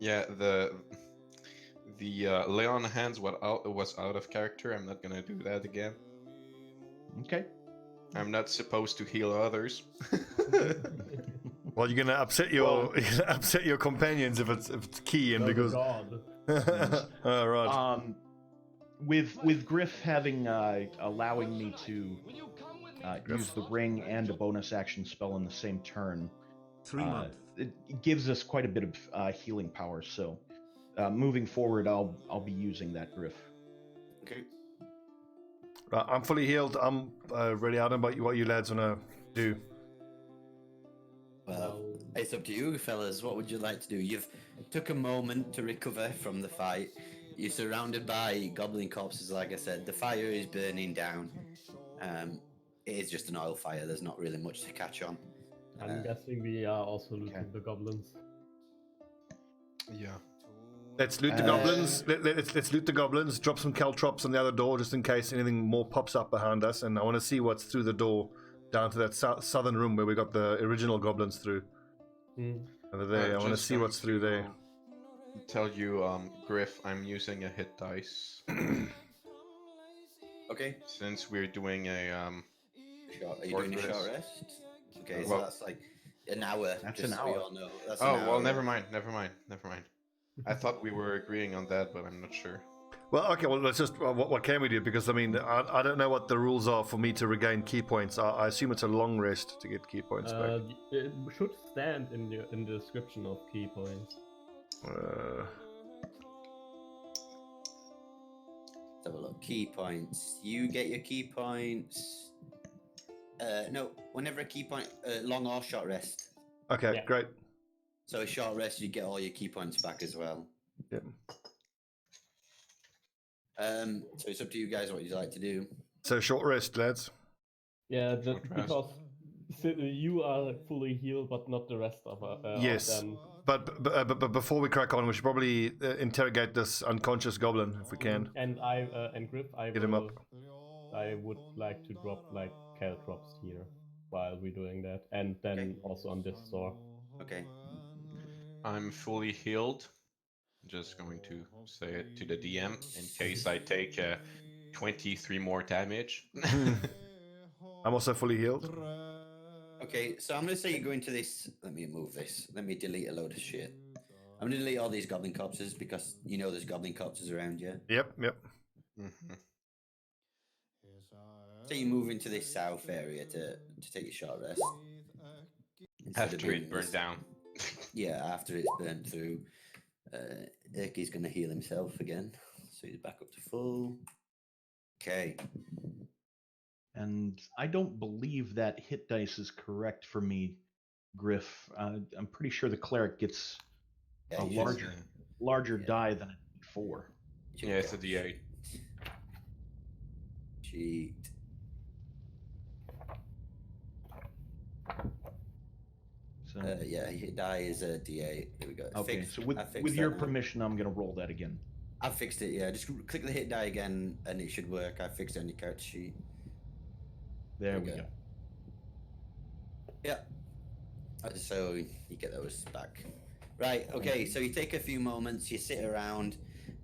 Yeah, the lay on hands was out of character. I'm not gonna do that again. Okay. I'm not supposed to heal others. Well, you're gonna upset your upset your companions if it's key and because. God. All right. With Griff having allowing me to use the ring and a bonus action spell in the same turn, 3 months. it gives us quite a bit of healing power. So moving forward, I'll be using that, Griff. Okay. Right, I'm fully healed. I'm ready. I don't know what you lads wanna do. Well, it's up to you, fellas. What would you like to do? You've took a moment to recover from the fight. You're surrounded by goblin corpses, like I said. The fire is burning down. It is just an oil fire. There's not really much to catch on. I'm guessing we are also looting the goblins. Yeah. Let's loot the goblins. Let's loot the goblins. Drop some caltrops on the other door just in case anything more pops up behind us. And I want to see what's through the door down to that southern room where we got the original goblins through. Over there. I want to see what's through there. Tell you, Griff, I'm using a hit dice. Okay. Since we're doing a Are you doing a short rest? Okay, so well, that's like an hour. That's just an so we hour. all know. That's Oh an hour. well, never mind. I thought we were agreeing on that, but I'm not sure. Well, okay. Well, let's just. What can we do? Because I mean, I don't know what the rules are for me to regain key points. I assume it's a long rest to get key points back. It should stand in the description of key points. Let's have a look. Key points. You get your key points. No, whenever a key point, long or short rest. Okay, Yeah. great. So a short rest, you get all your key points back as well. Yep. So it's up to you guys what you'd like to do. So short rest, lads. Yeah, Short rest. because you are fully healed, but not the rest of Yes. them. But before we crack on, we should probably interrogate this unconscious goblin if we can. And Griff, Get him up. I would like to drop like caltrops here while we're doing that, and then also on this door. Okay. I'm fully healed. Just going to say it to the DM in case I take 23 more damage. I'm also fully healed. Okay, so I'm going to say you go into this. Let me move this. Let me delete a load of shit. I'm going to delete all these goblin corpses because you know there's goblin corpses around you. Yep. Mm-hmm. So you move into this south area to take a short rest. Instead of After doing it burned this. down. Yeah, after it's burned through. Erky's going to heal himself again. So he's back up to full. Okay. And I don't believe that hit dice is correct for me, Griff. I'm pretty sure the cleric gets Yeah, a you should- larger die than a D4. should Yeah, it's a go. D8. Cheat. So, Yeah, hit die is a D8. There we go. okay, Fixed. so I fixed with that your now. permission, I'm going to roll that again. I fixed it, yeah. Just click the hit die again and it should work. I fixed it on your character sheet. There we go. Yeah. So you get those back. Right, okay, so you take a few moments, you sit around,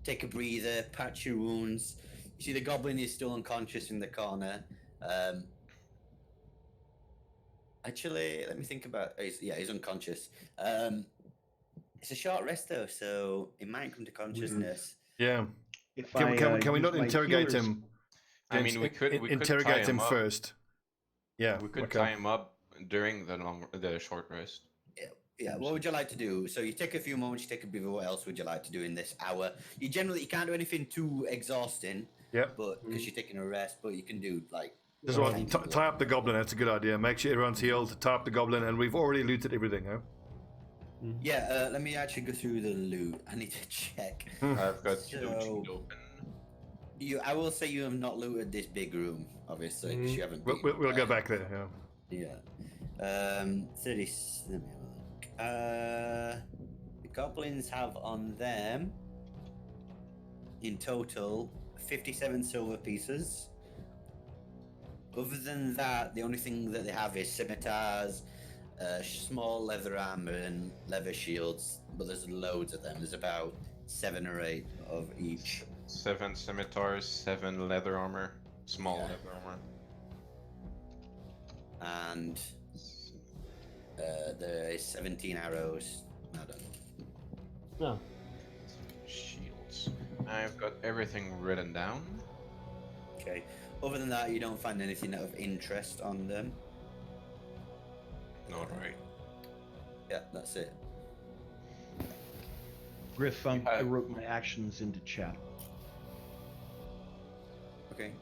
take a breather, patch your wounds. You see the goblin is still unconscious in the corner. Actually, let me think about he's unconscious. It's a short rest though, so it might come to consciousness. Yeah. If Can we use not my interrogate healer's- him? I mean, we could interrogate tie him up. first. Yeah. We could okay. tie him up during the short rest. Yeah, what would you like to do? So you take a few moments, you take a breather. What else would you like to do in this hour? You can't do anything too exhausting. Yeah. But because you're taking a rest, but you can do like. Just want to tie up the goblin. That's a good idea. Make sure everyone's healed. Tie up the goblin, and we've already looted everything, huh? Yeah, let me actually go through the loot. I need to check. I've got So- Loot open. I will say you have not looted this big room, obviously, because you haven't. We'll been go back there. Yeah. Yeah. 30. Let me have a look. The goblins have on them, in total, 57 silver pieces. Other than that, the only thing that they have is scimitars, Small leather armor and leather shields, but there's loads of them. There's about 7 or 8 of each. 7 scimitars, 7 leather armor, small Yeah. leather armor. And there is 17 arrows. I don't know. No. Shields. I've got everything written down. Okay. Other than that, you don't find anything of interest on them. Alright. Yeah, that's it. Griff, I wrote my actions into chat. Okay.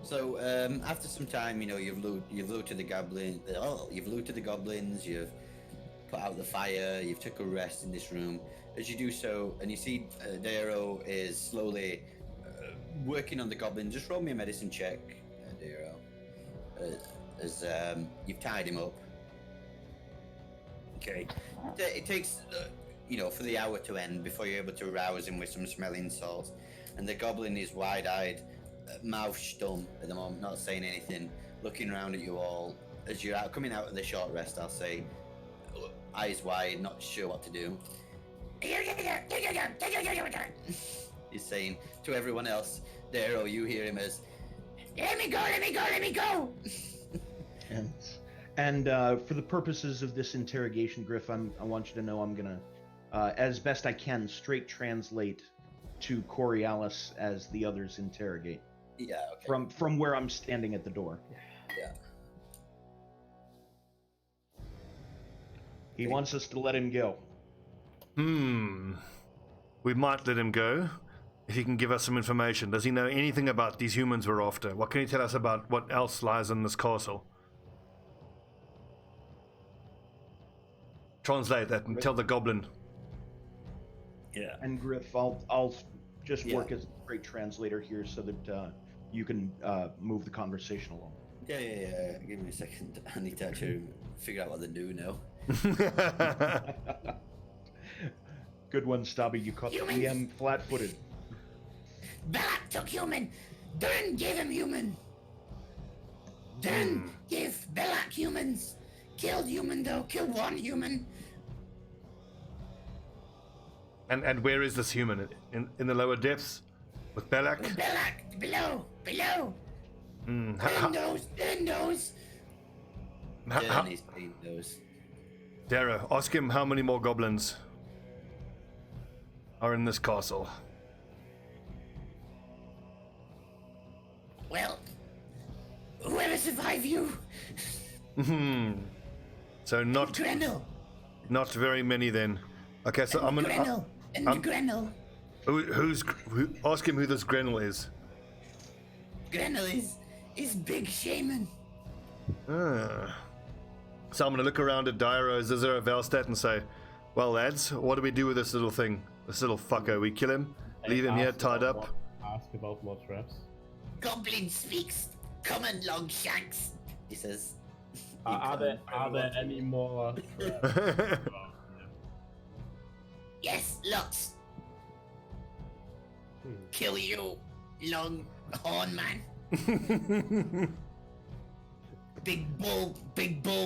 So after some time, you've looted the you've looted the goblins. You've put out the fire. You've took a rest in this room. As you do so, and you see Darrow is slowly working on the goblin. Just roll me a medicine check, Darrow. As you've tied him up. Okay. It takes, for the hour to end before you're able to rouse him with some smelling salts. And the goblin is wide-eyed, mouth stum at the moment, not saying anything, looking around at you all. As you're coming out of the short rest, I'll say, eyes wide, not sure what to do. He's saying to everyone else, Darrow, you hear him as, let me go! And for the purposes of this interrogation, Griff, I want you to know I'm gonna, as best I can, straight translate to Coriolis as the others interrogate. Yeah, okay. From where I'm standing at the door. Yeah. He wants us to let him go. We might let him go if he can give us some information. Does he know anything about these humans we're after? What can he tell us about what else lies in this castle? Translate that and tell the goblin. Yeah. And Griff, I'll just work as a great translator here so that you can move the conversation along. Yeah. Give me a second. I need to actually figure out what they do now. Good one, Stobbie. You caught the DM flat-footed. Balak took human. Dern gave him human. Dern gave Balak humans. Killed human though. Killed one human. And where is this human? In the lower depths? With Balak? Balak below. Dern knows. Yeah, he's seen those. Darrow, ask him how many more goblins are in this castle. Well, whoever survived you. So not Grendel. not very many then. Okay, so I'm gonna Grendel. Grendel. ask him who this Grenell is. Grendel is big shaman. So I'm gonna look around at Dyro, Zizzer, Valstat and say, well lads, what do we do with this little thing? This little fucker, we kill him? Leave him here tied up? Ask about more traps. Goblin speaks common Longshanks. He says, Are there any more traps? Yes, lots. Kill you, long horn man. Big bull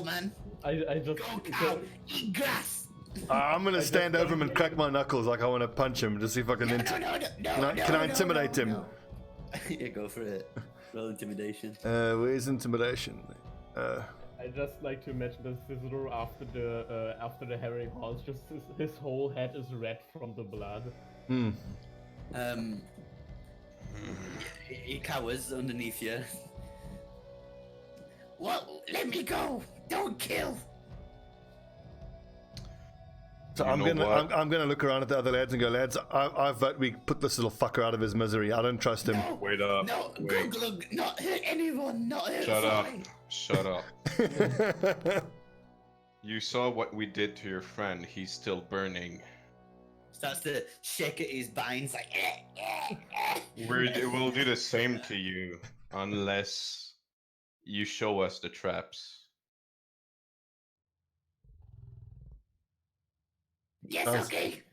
man. I just Go cow, eat grass. I'm gonna stand over him and crack my knuckles like I want to punch him to see if I can. Can I intimidate him? yeah, go for it. Roll intimidation. Where's intimidation? I just like to imagine this visitor after the herring halls. Just his whole head is red from the blood. He cowers underneath you. Well, let me go. Don't kill. So I'm gonna look around at the other lads and go, lads, I vote we put this little fucker out of his misery. I don't trust him. No, Wait up. No, Wait. Glug, not hurt anyone. Not hurt. Shut up. Fly. Shut up. You saw what we did to your friend. He's still burning. Starts to shake at his binds like. We'll do the same to you unless you show us the traps. Yes, Nice. okay.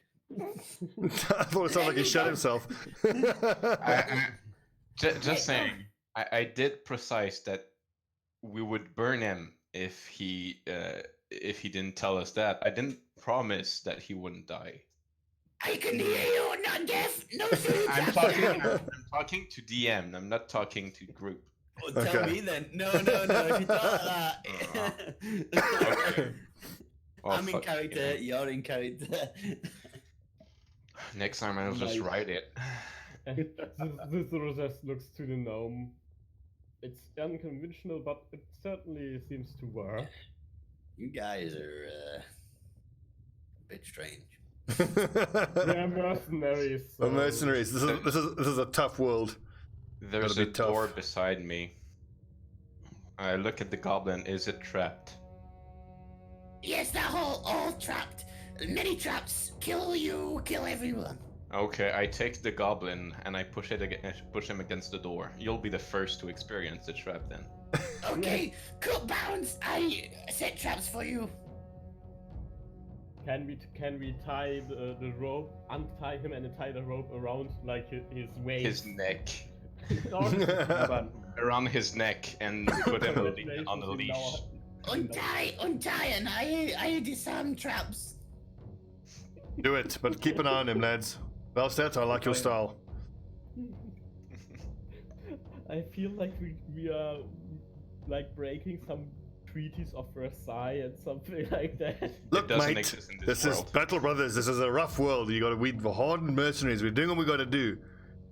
I thought it sounded like he shot himself. Just saying. I did precise that we would burn him if he didn't tell us that. I didn't promise that he wouldn't die. I can hear you, not deaf. No shooting I'm traps. talking to DM. I'm not talking to group. Well, tell Okay. me then. No. If you thought that. Okay. Well, I'm in fuck, character. You're in character. Next time I'll just Nice. write it. This just looks to the gnome. It's unconventional, but it certainly seems to work. You guys are a bit strange. They're mercenaries. We're so- mercenaries. This is a tough world. There's Gotta a be tough. door beside me. I look at the goblin. Is it trapped? Yes, they're all trapped. Many traps. Kill you, kill everyone. Okay, I take the goblin and I push him against the door. You'll be the first to experience the trap then. Okay, cut bounds. I set traps for you. Can we tie the rope, untie him and tie the rope around like his waist? His neck. Or- Around his neck and put him on the leash. Untie, and I disarm traps. Do it, but keep an eye on him, lads. Well said. I like your style. I feel like we are like breaking some treaties of Versailles and something like that. Look, doesn't mate. exist in this This is world. Battle Brothers. This is a rough world. We're hardened mercenaries. We're doing what we got to do.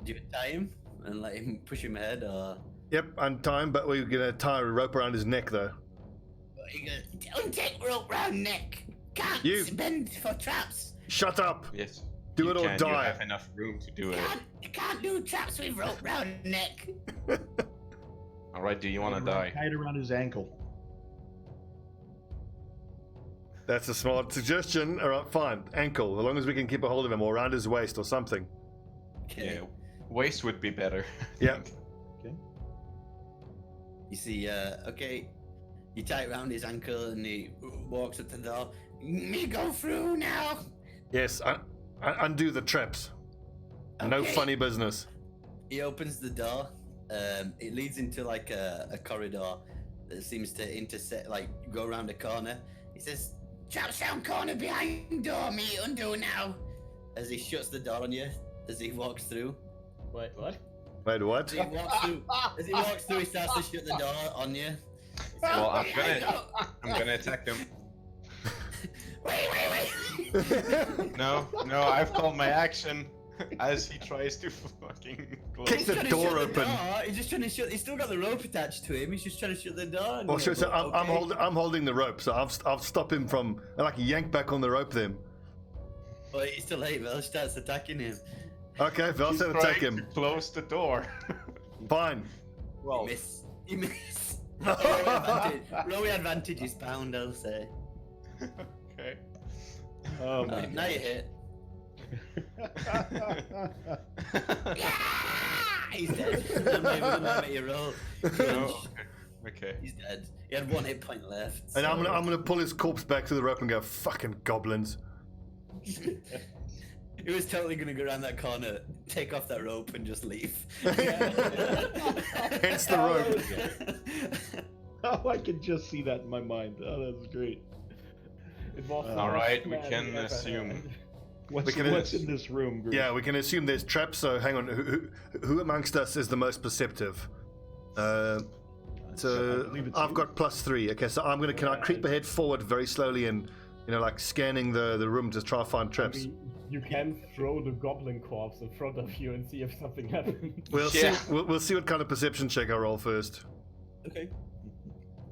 Do you tie him and let him push him ahead, or Yep, untie him, but we're gonna tie a rope around his neck, though. Don't take rope round neck. Can't You- bend for traps. Shut up. Yes. Do you it or can. die. You have enough room to do it. Can't do traps with rope round neck. All right. Do you want to die? Tied around his ankle. That's a smart suggestion. All right, fine. Ankle, as long as we can keep a hold of him, or around his waist or something. okay? Yeah. Waist would be better. I Yeah. think. You see, okay, you tie it around his ankle and he walks up to the door. Me go through now. Yes, undo the traps. No Okay. funny business. He opens the door. It leads into like a corridor that seems to intersect, like go around a corner. He says, Traps round corner behind door. Me undo now. as he shuts the door on you, as he walks through. Wait, what? Wait, what? As he walks through, he starts to shut the door on you. Well, Okay, I'm gonna attack him. Wait. No, I've called my action as he tries to fucking close. Kick He's the trying to door shut open. He's just trying to shut. He's still got the rope attached to him. He's just trying to shut the door. on Well, you, sure, so but I'm holding the rope, so I'll stop him from. I like yank back on the rope then. But it's too late. Vel starts attacking him. Okay, Vel He's said attack trying him. to close the door. Fine. Well, You miss. Roll with advantage is pound, I'll say. okay. Oh my Now you hit. He's dead. I'm not even gonna let you roll. No, okay. He's dead. He had 1 hit point left. And I'm so- gonna pull his corpse back to the rope and go, fucking goblins. He was totally gonna go around that corner, take off that rope, and just leave. Hence the rope. Oh, I can just see that in my mind. Oh, that's great. It was the All worst right, we plan can ever assume. had. What's can- in this room, Griff? Yeah, we can assume there's traps, so hang on. Who amongst us is the most perceptive? I So believe it's I've you. got +3. Okay, so can I creep ahead forward very slowly and, like scanning the room to try to find I traps? mean, you can throw the goblin corpse in front of you and see if something happens. We'll Yeah. see. We'll see what kind of perception check I roll first. Okay.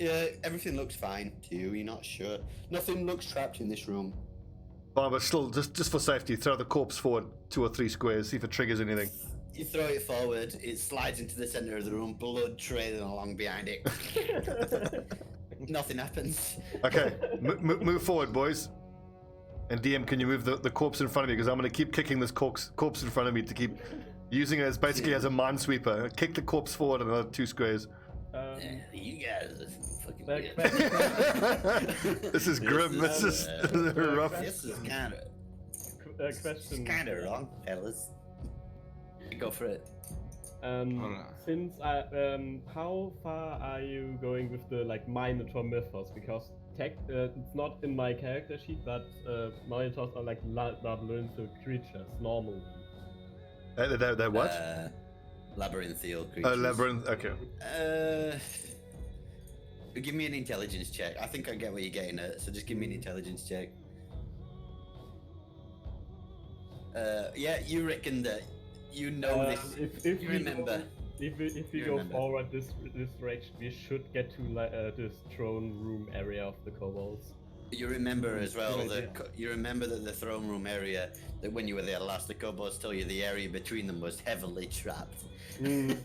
Yeah, everything looks fine to you. You're not sure. Nothing looks trapped in this room. Fine, but still, just for safety, throw the corpse forward 2 or 3 squares, see if it triggers anything. You throw it forward, it slides into the center of the room, blood trailing along behind it. Nothing happens. Okay, move forward, boys. And DM, can you move the corpse in front of me? Because I'm going to keep kicking this corpse in front of me to keep using it as basically as a minesweeper. Kick the corpse forward another 2 squares. You guys are fucking Like- weird. This is grim. This is rough. This is kind of question. wrong, fellas. Go for it. Since how far are you going with the Minotaur mythos? Because it's not in my character sheet, but Minotaurs are like labyrinthal creatures normally. They're what? Labyrinthial creatures. Labyrinth. Okay. Give me an intelligence check. I think I get what you're getting at, so just give me an intelligence check. Yeah, you reckon that you know this. If you we remember. If we go forward this direction, we should get to this throne room area of the kobolds. You remember as well you remember that the throne room area, that when you were there last, the kobolds told you the area between them was heavily trapped. Okay.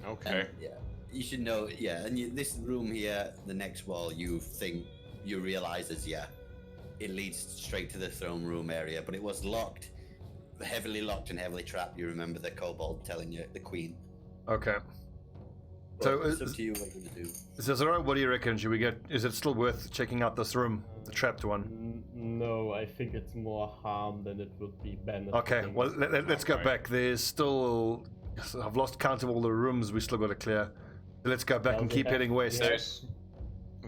And, yeah, you should know. Yeah, and this room here, the next wall, you realize is it leads straight to the throne room area, but it was locked, heavily locked and heavily trapped. You remember the kobold telling you, the queen. Okay. So it's up to you what you're gonna do. So, Zara, what do you reckon? Should we get? Is it still worth checking out this room, the trapped one? No, I think it's more harm than it would be benefit. Okay. Well, let's go Okay. back. There's still. I've lost count of all the rooms we still got to clear. Let's go back and keep heading west.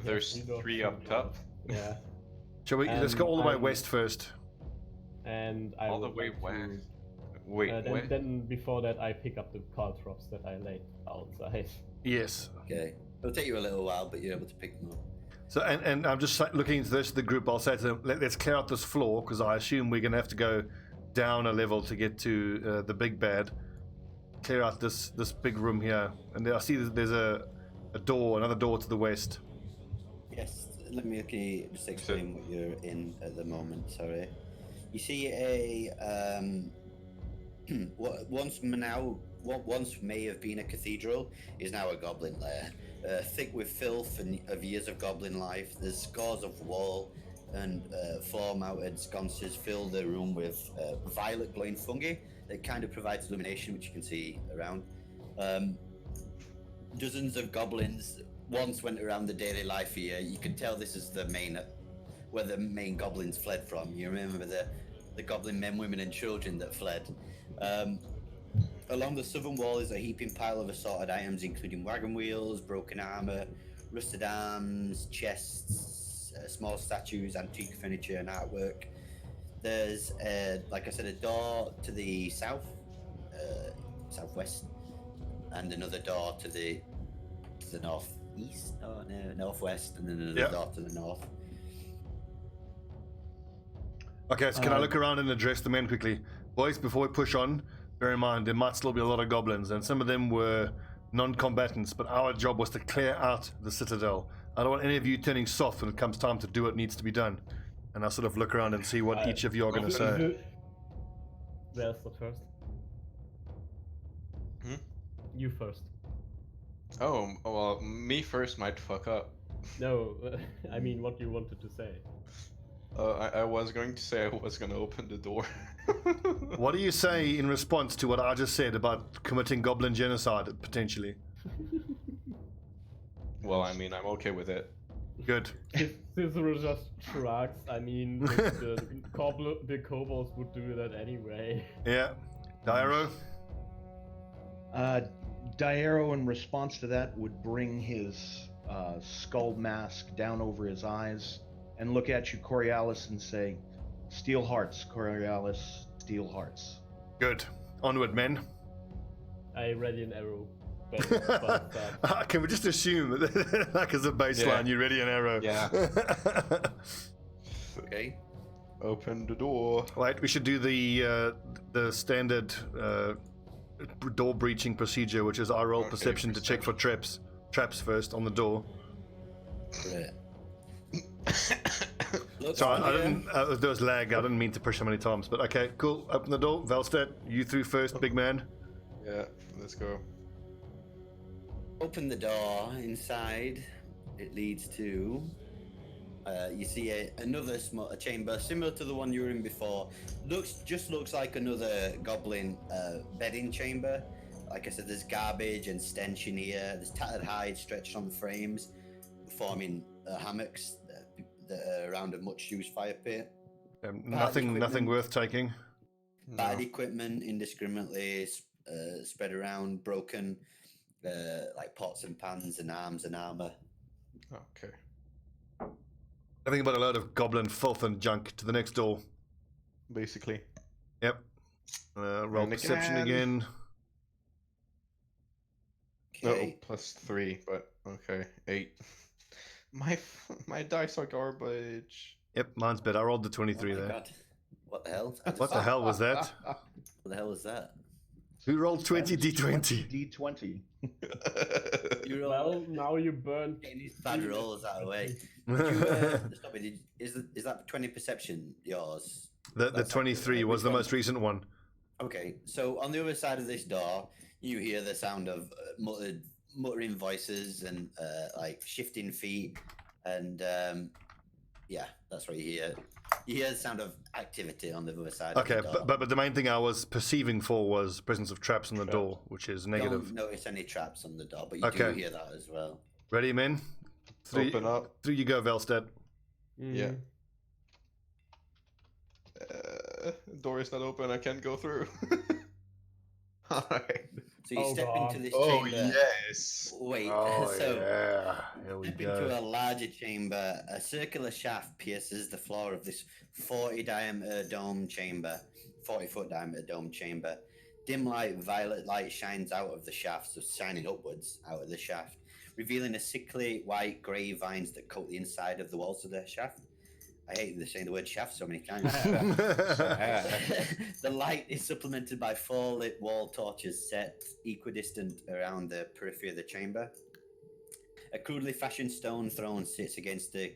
There's 3 up top. Yeah. Shall we? Let's go all the way I'm- west first. And I All the would way like west. to, Wait, what? then before that, I pick up the caltrops that I laid outside. Yes. Okay. It'll take you a little while, but you're able to pick them up. So, and I'm just looking into this the group. I'll say to them, let's clear out this floor because I assume we're going to have to go down a level to get to the big bad. Clear out this big room here, and I see there's a door, another door to the west. Yes, let me just explain what you're in at the moment. Sorry, you see what once may have been a cathedral is now a goblin lair, thick with filth and of years of goblin life. There's scores of wall and floor-mounted sconces fill the room with violet glowing fungi that kind of provides illumination, which you can see around. Dozens of goblins once went around the daily life here. You can tell this is where the main goblins fled from. You remember the goblin men, women, and children that fled. Along the southern wall is a heaping pile of assorted items, including wagon wheels, broken armor, rusted arms, chests, small statues, antique furniture, and artwork. There's, like I said, a door to the southwest, and another door to the northeast, northwest, and then another door to the north. Okay, so can I look around and address the men quickly? Boys, before we push on, bear in mind there might still be a lot of goblins, and some of them were non-combatants, but our job was to clear out the Citadel. I don't want any of you turning soft when it comes time to do what needs to be done. And I'll sort of look around and see what each of you are going to say. There's the first. You first. Oh, well, me first might fuck up. No, I mean what you wanted to say. I was going to say I was going to open the door. What do you say in response to what I just said about committing goblin genocide, potentially? Well, I mean, I'm okay with it. Good. Cicero just shrugs. I mean, the kobolds would do that anyway. Yeah. Dairo? Dairo, in response to that, would bring his skull mask down over his eyes and look at you, Coriolis, and say, "Steel hearts, Coriolis, steel hearts." Good. Onward, men. I ready an arrow. Can we just assume that, like, as a baseline, you're ready an arrow? Yeah. Okay. Open the door. Wait, we should do the standard door breaching procedure, which is I roll perception to check for traps first on the door. Great. Sorry, I didn't. There was lag. I didn't mean to push so many times, but okay, cool. Open the door. Velstead, you through first, big man. Yeah, let's go. Open the door. Inside, it leads to. You see another a chamber similar to the one you were in before. Looks like another goblin bedding chamber. Like I said, there's garbage and stench in here. There's tattered hide stretched on the frames, forming hammocks that are around a much-used fire pit. Nothing worth taking. Bad equipment indiscriminately spread around, broken, like pots and pans and arms and armor. Okay. I think about a load of goblin filth and junk to the next door. Basically. Yep. Roll And perception again. again. Okay. Oh, +3, but okay, 8. My dice are garbage. Yep, mine's better. I rolled the Oh 23 my there. god. What the hell? What the hell was that? What the hell was that? Who rolled 20 That is d20? 20 You roll. Well, now you burned. Getting these bad rolls out of the way. Stobbie, is that 20 perception yours? The That's 23 was the most recent one. Okay, so on the other side of this door, you hear the sound of muttering voices and like shifting feet, and yeah, that's what you hear. You hear the sound of activity on the other side. Okay, of the door. but the main thing I was perceiving for was presence of traps on the Traps. door, which is negative. Don't notice any traps on the door, but you Okay. do hear that as well. Ready, men? Open up. Through you go, Velstead. Yeah. Door is not open. I can't go through. All right. So you Oh, step God. into this Oh chamber. yes. Wait, Oh, so yeah. Here we step into a go. larger chamber. A circular shaft pierces the floor of this 40 diameter dome chamber, 40-foot diameter dome chamber. Dim light, violet light shines out of the shaft, so shining upwards out of the shaft, revealing a sickly white grey vines that coat the inside of the walls of the shaft. I hate saying the word shaft so many times. The light is supplemented by 4 lit wall torches set equidistant around the periphery of the chamber. A crudely fashioned stone throne sits against the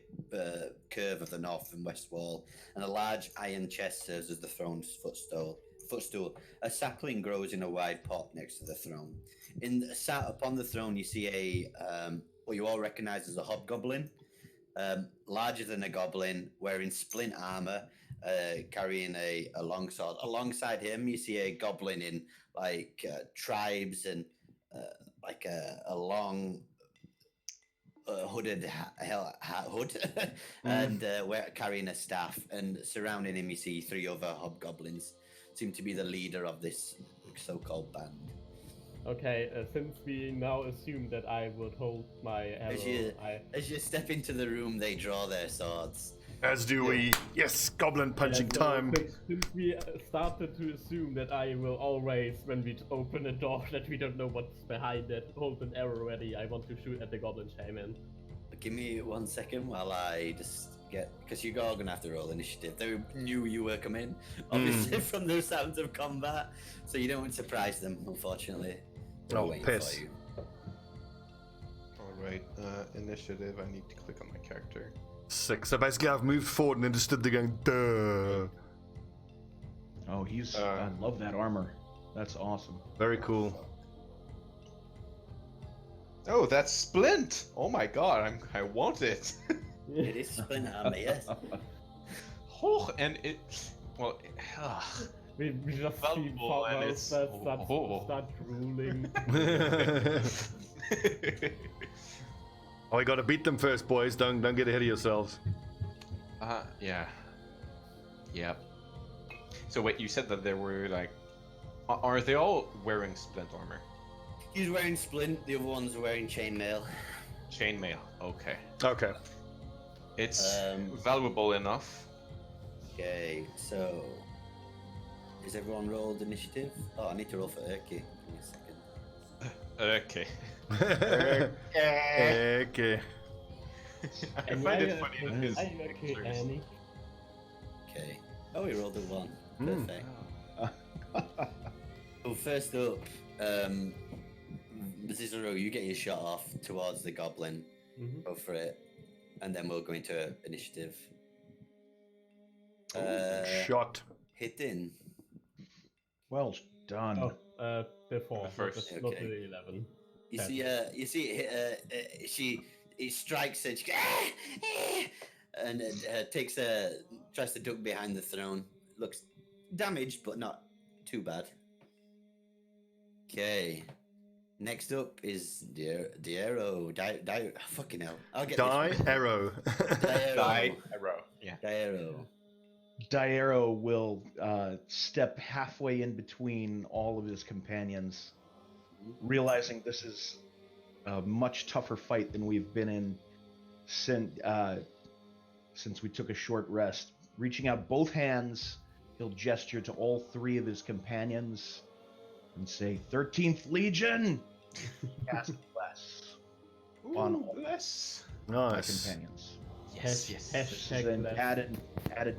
curve of the north and west wall, and a large iron chest serves as the throne's footstool. A sapling grows in a wide pot next to the throne. Sat upon the throne, you see a what you all recognise as a hobgoblin. Larger than a goblin, wearing splint armor, carrying a longsword. Alongside him, you see a goblin in like tribes and like a long hooded hood, and carrying a staff. And surrounding him, you see 3 other hobgoblins. Seem to be the leader of this so-called band. Okay, since we now assume that I would hold my arrow, As you step into the room, they draw their swords. As do we. Yes, goblin punching so time. Since we started to assume that I will always, when we open a door that we don't know what's behind it, hold an arrow ready, I want to shoot at the goblin shaman. Give me 1 second while I just get, because you're all gonna have to roll initiative. They knew you were coming, obviously, from the sounds of combat, so you don't want to surprise them, unfortunately. They're Oh, waiting piss. for you. All right. Initiative. I need to click on my character. 6. So basically, I've moved forward and then just stood there going, duh. Oh, I love that armor. That's awesome. Very cool. Oh, that's Splint. Oh my god. I want it. It is splint armor, yes. Oh, and it. Well. We just see Valuable, and it's- start drooling. Oh, we gotta beat them first, boys. Don't get ahead of yourselves. Yeah. Yep. So wait, you said that there were like, are they all wearing splint armor? He's wearing splint, the other ones are wearing chainmail. Chainmail. Okay. Okay. It's valuable enough. Okay, so is everyone rolled initiative? Oh, I need to roll for Erky. Give me a second. Okay. Okay. I find it funny that his I'm okay, pictures- Annie. Okay. Oh, he rolled a 1. Mm. Perfect. Well, first up, Zizero, you get your shot off towards the goblin. Mhm. Go for it. And then we'll go into initiative. Shot. Hitting. Well done. Oh, before, The first. not Okay. the 11. You see, it strikes and she and tries to duck behind the throne. Looks damaged, but not too bad. Okay. Next up is Diero. Fucking hell. I'll get Die this one. arrow. Diero. Die arrow. Yeah. Diero. Diero will step halfway in between all of his companions, realizing this is a much tougher fight than we've been in since we took a short rest. Reaching out both hands, he'll gesture to all three of his companions and say, 13th Legion! Cast Bless on all bless. my Nice. companions. Yes, yes. This is Hashtag then bless. add a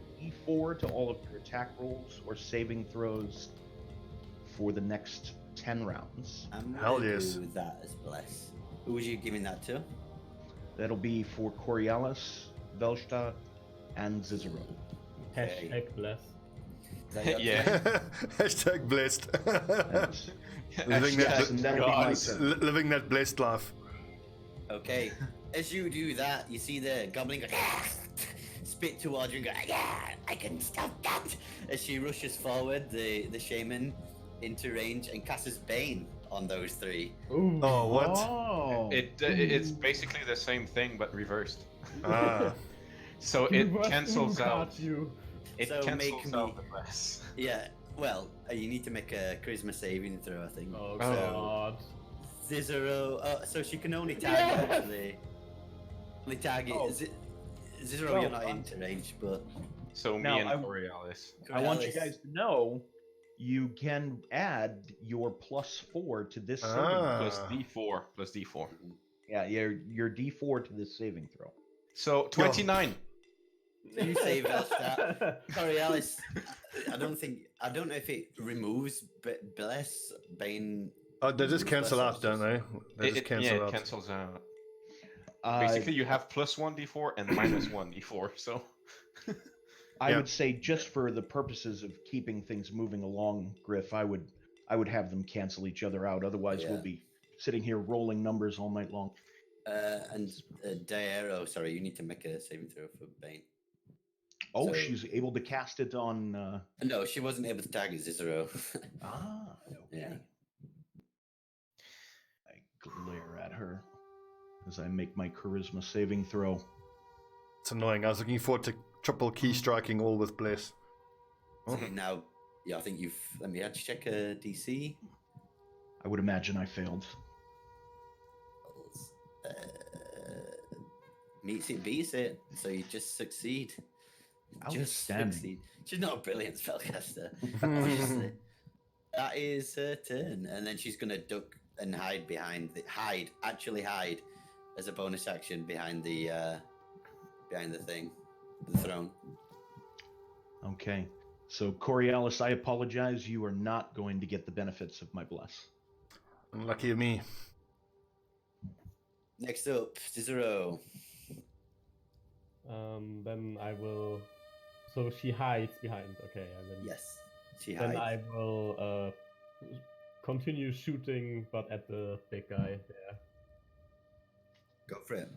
d4 to all of your attack rolls or saving throws for the next 10 rounds. I'm Hell gonna yes. do that as bless. Who was you giving that to? That'll be for Coriolis, Velstadt, and Cicero. Okay. Hashtag bless. Is that your Yeah. turn? Hashtag blessed. That's- Living that- yes, and that'll be my Gods. turn. Living that blessed life. Okay. As you do that, you see the goblin go, spit towards you and go, yeah, I can stop that. As she rushes forward, the shaman into range and casts Bane on those three. Ooh. Oh, what? Oh. It's basically the same thing but reversed. Ah. So You it must cancels look out. at you. It So cancels make out me- the bless. Yeah, well, you need to make a charisma saving throw, I think. Oh, Oh. God. Cicero, so she can only target Yes! only target. Oh. Cicero, Well, you're not into range, but So Now, me and I- Coriolis. I want you Coriolis- guys to know you can add your +4 to this saving Ah. Plus D4. Plus D4. Yeah, your d4 to this saving throw. So 29. So you say Velstadt. Coriolis, I don't know if it removes bless, Bane. Oh, they just cancel out, don't they? They just It cancel out. cancels out. Uh, Basically, you have +1 D4 and -1 D4. So I Yeah. would say just for the purposes of keeping things moving along, Griff, I would have them cancel each other out. Otherwise, Yeah. we'll be sitting here rolling numbers all night long. And Diero, sorry, you need to make a saving throw for Bane. Oh, So- she's able to cast it on. No, she wasn't able to target Cicero. Okay. Yeah. I glare at her as I make my charisma saving throw. It's annoying. I was looking forward to triple key striking all with bless. Oh. Now, yeah, I think you've. Let me actually check a DC. I would imagine I failed. Uh, meets it, beats it. So you just succeed. Just Outstanding. succeed. She's not a brilliant spellcaster. obviously. That is her turn, and then she's gonna duck and hide behind actually hide as a bonus action behind the thing, the throne. Okay. So, Coriolis, I apologize. You are not going to get the benefits of my bless. Lucky of me. Next up, Cicero. Then I will. So she hides behind. Okay, and then Yes, she then hides. I will continue shooting, but at the big guy there Go for it.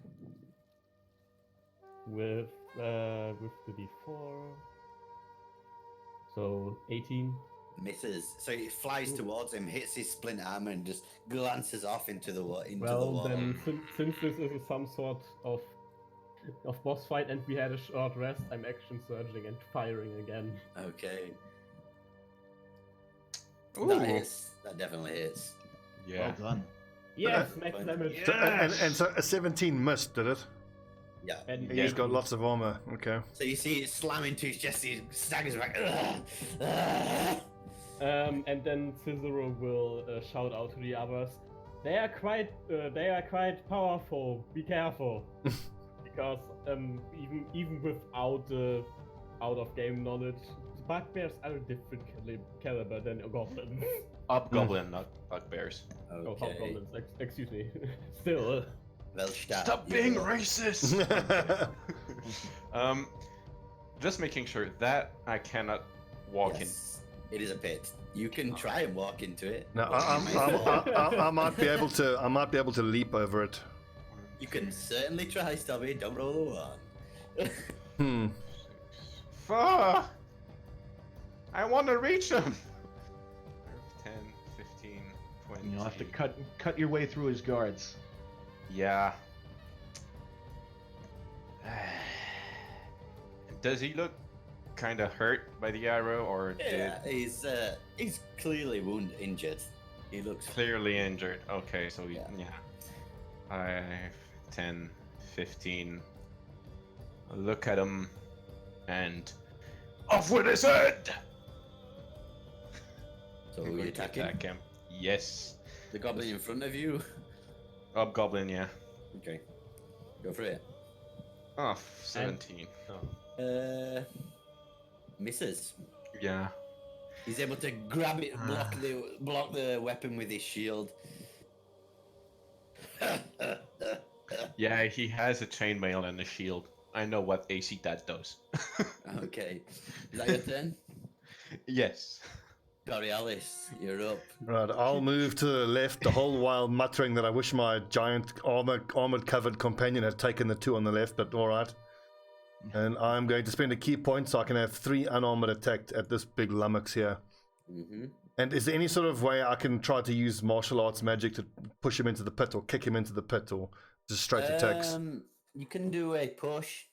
with the D4. So 18. Misses. So it flies towards him, hits his splint armor, and just glances off into the the Well, wall. then since this is some sort of boss fight and we had a short rest, I'm action surging and firing again. Okay. Ooh. That hits. That definitely hits. yeah. Well done. Yes, max fine. damage. So, and so a 17 missed, did it? Yeah. And He's got lots of armor. Okay. So you see it slam into his chest, he staggers back. "Ugh! Ugh!" And then Cicero will shout out to the others. They are quite powerful. Be careful, because even without the out of game knowledge, the bugbears are a different caliber than goblins. Hobgoblin, not bugbears. Oh, Okay. hobgoblins. Excuse me. Still. Velstadt, Stop you being go. racist. Just making sure that I cannot walk in. Yes, it is a pit. You can try and walk into it. No, but you may fall. I might be able to. I might be able to leap over it. You can certainly try, Stobbie. Don't roll a 1. Hmm. Fuck! I want to reach him. 10, 15, 20. You'll have to cut your way through his guards. Yeah. Does he look kind of hurt by the arrow, or Yeah, he's clearly injured. He looks clearly injured? Okay, so Yeah. 5, 10, 15. Look at him, and off with his head. So I'm you going to attacking attack him. Yes. the goblin in front of you. Hobgoblin, yeah. Okay, go for it. Oh, 17. Oh. Misses. Yeah. He's able to grab it, block the weapon with his shield. Yeah, he has a chainmail and a shield. I know what AC that does. Okay, is that your turn? Yes. Coriolis, you're up. Right, I'll move to the left, the whole while muttering that I wish my giant armored covered companion had taken the 2 on the left, but all right. And I'm going to spend a key point so I can have 3 unarmored attack at this big lummox here. Mm-hmm. And is there any sort of way I can try to use martial arts magic to push him into the pit or kick him into the pit or just straight attacks? You can do a push.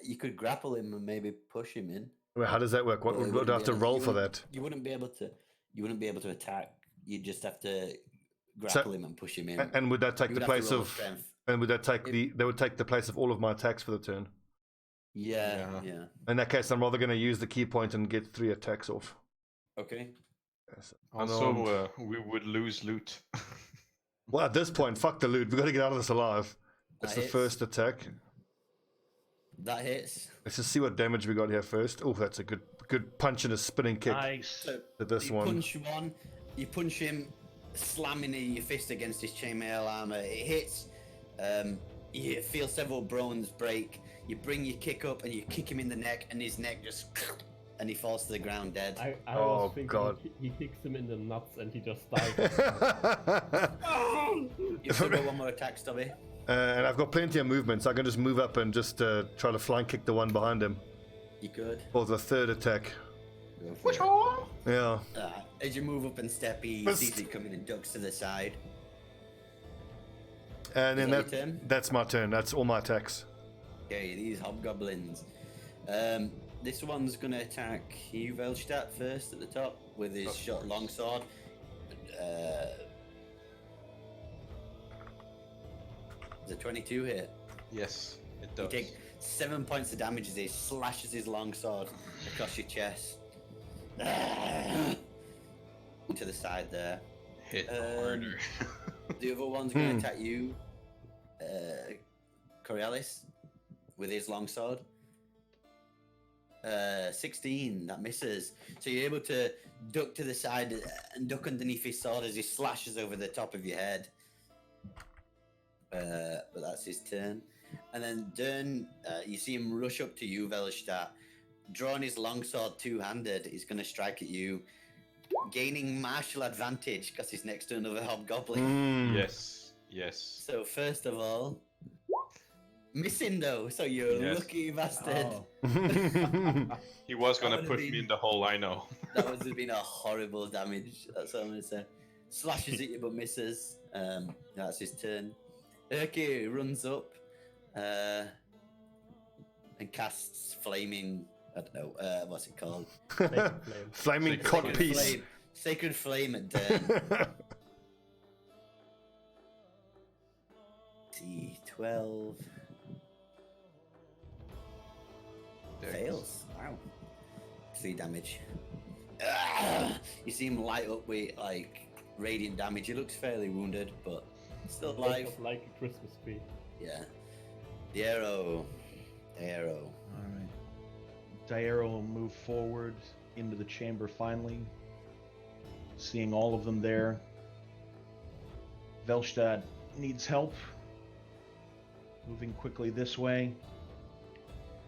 You could grapple him and maybe push him in. Well, how does that work? What Well, you would I wouldn't have to be able- roll you for wouldn't- that? You wouldn't be able to. You wouldn't be able to attack. You just have to grapple him and push him in. And would that take You the would have to place roll of? strength. And would that take they would take the place of all of my attacks for the turn? Yeah. In that case, I'm rather going to use the key point and get 3 attacks off. Okay. Yes. Also, we would lose loot. Well, at this point, fuck the loot. We've got to get out of this alive. That's That the hits. first attack. That hits. Let's just see what damage we got here first. Oh, that's a good punch and a spinning kick Nice. So to this you one. punch one. You punch him, slamming your fist against his chainmail armor. It hits. You feel several bones break. You bring your kick up and you kick him in the neck, and his neck just and he falls to the ground dead. I Oh, was thinking God. he kicks him in the nuts and he just dies. You've still got one more attack, Stobbie. And I've got plenty of movement, so I can just move up and just try to flank kick the one behind him You could. for the 3rd attack. Go for it. Yeah. As you move up and step, he sees it coming and ducks to the side. And then that your turn? that's my turn. That's all my attacks. Okay, these hobgoblins. This one's gonna attack you, Velstadt, first at the top with his short longsword. Is a 22 hit? Yes, it You does. take 7 points of damage as he slashes his longsword across your chest. To the side there. Hit harder. The other one's gonna attack you, Coriolis, with his longsword. 16, that misses. So you're able to duck to the side and duck underneath his sword as he slashes over the top of your head. But that's his turn. And then Dern, you see him rush up to you, Velstadt. Drawing his longsword two-handed, he's going to strike at you, gaining martial advantage because he's next to another hobgoblin. Yes, yes. So first of all, missing though, so you're a Yes. lucky bastard. Oh. He was gonna would've push me been- in the hole, I know. That would have been a horrible damage. That's what I'm gonna say. Slashes at you but misses. That's his turn. Urki runs up and casts flaming. I don't know what's it called. Sacred flame. Flaming Sacred cod Sacred piece. flame. Sacred flame at Dern. See, 12 fails. Wow, 3 damage. You see him light up with like radiant damage. He looks fairly wounded, but still alive. Like a Christmas tree. Yeah. The arrow. All right. Daero will move forward into the chamber finally, seeing all of them there. Velstadt needs help. Moving quickly this way.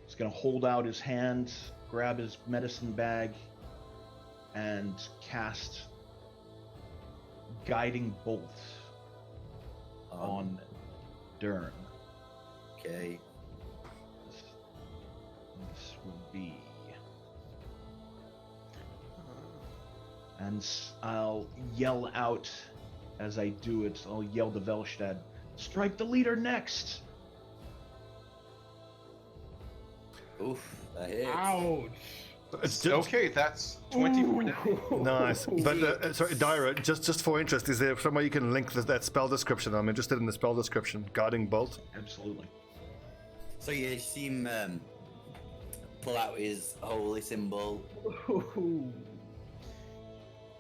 He's going to hold out his hand, grab his medicine bag, and cast Guiding Bolt on Dern. Okay. This will be. And I'll yell out as I do it. I'll yell to Velstadt, "Strike the leader next!" Oof. That hits. Ouch! It's just, Okay, that's 24. nice. But sorry, Dyra, just for interest, is there somewhere you can link that spell description? I'm interested in the spell description. Guarding bolt. Absolutely. So you see him pull out his holy symbol.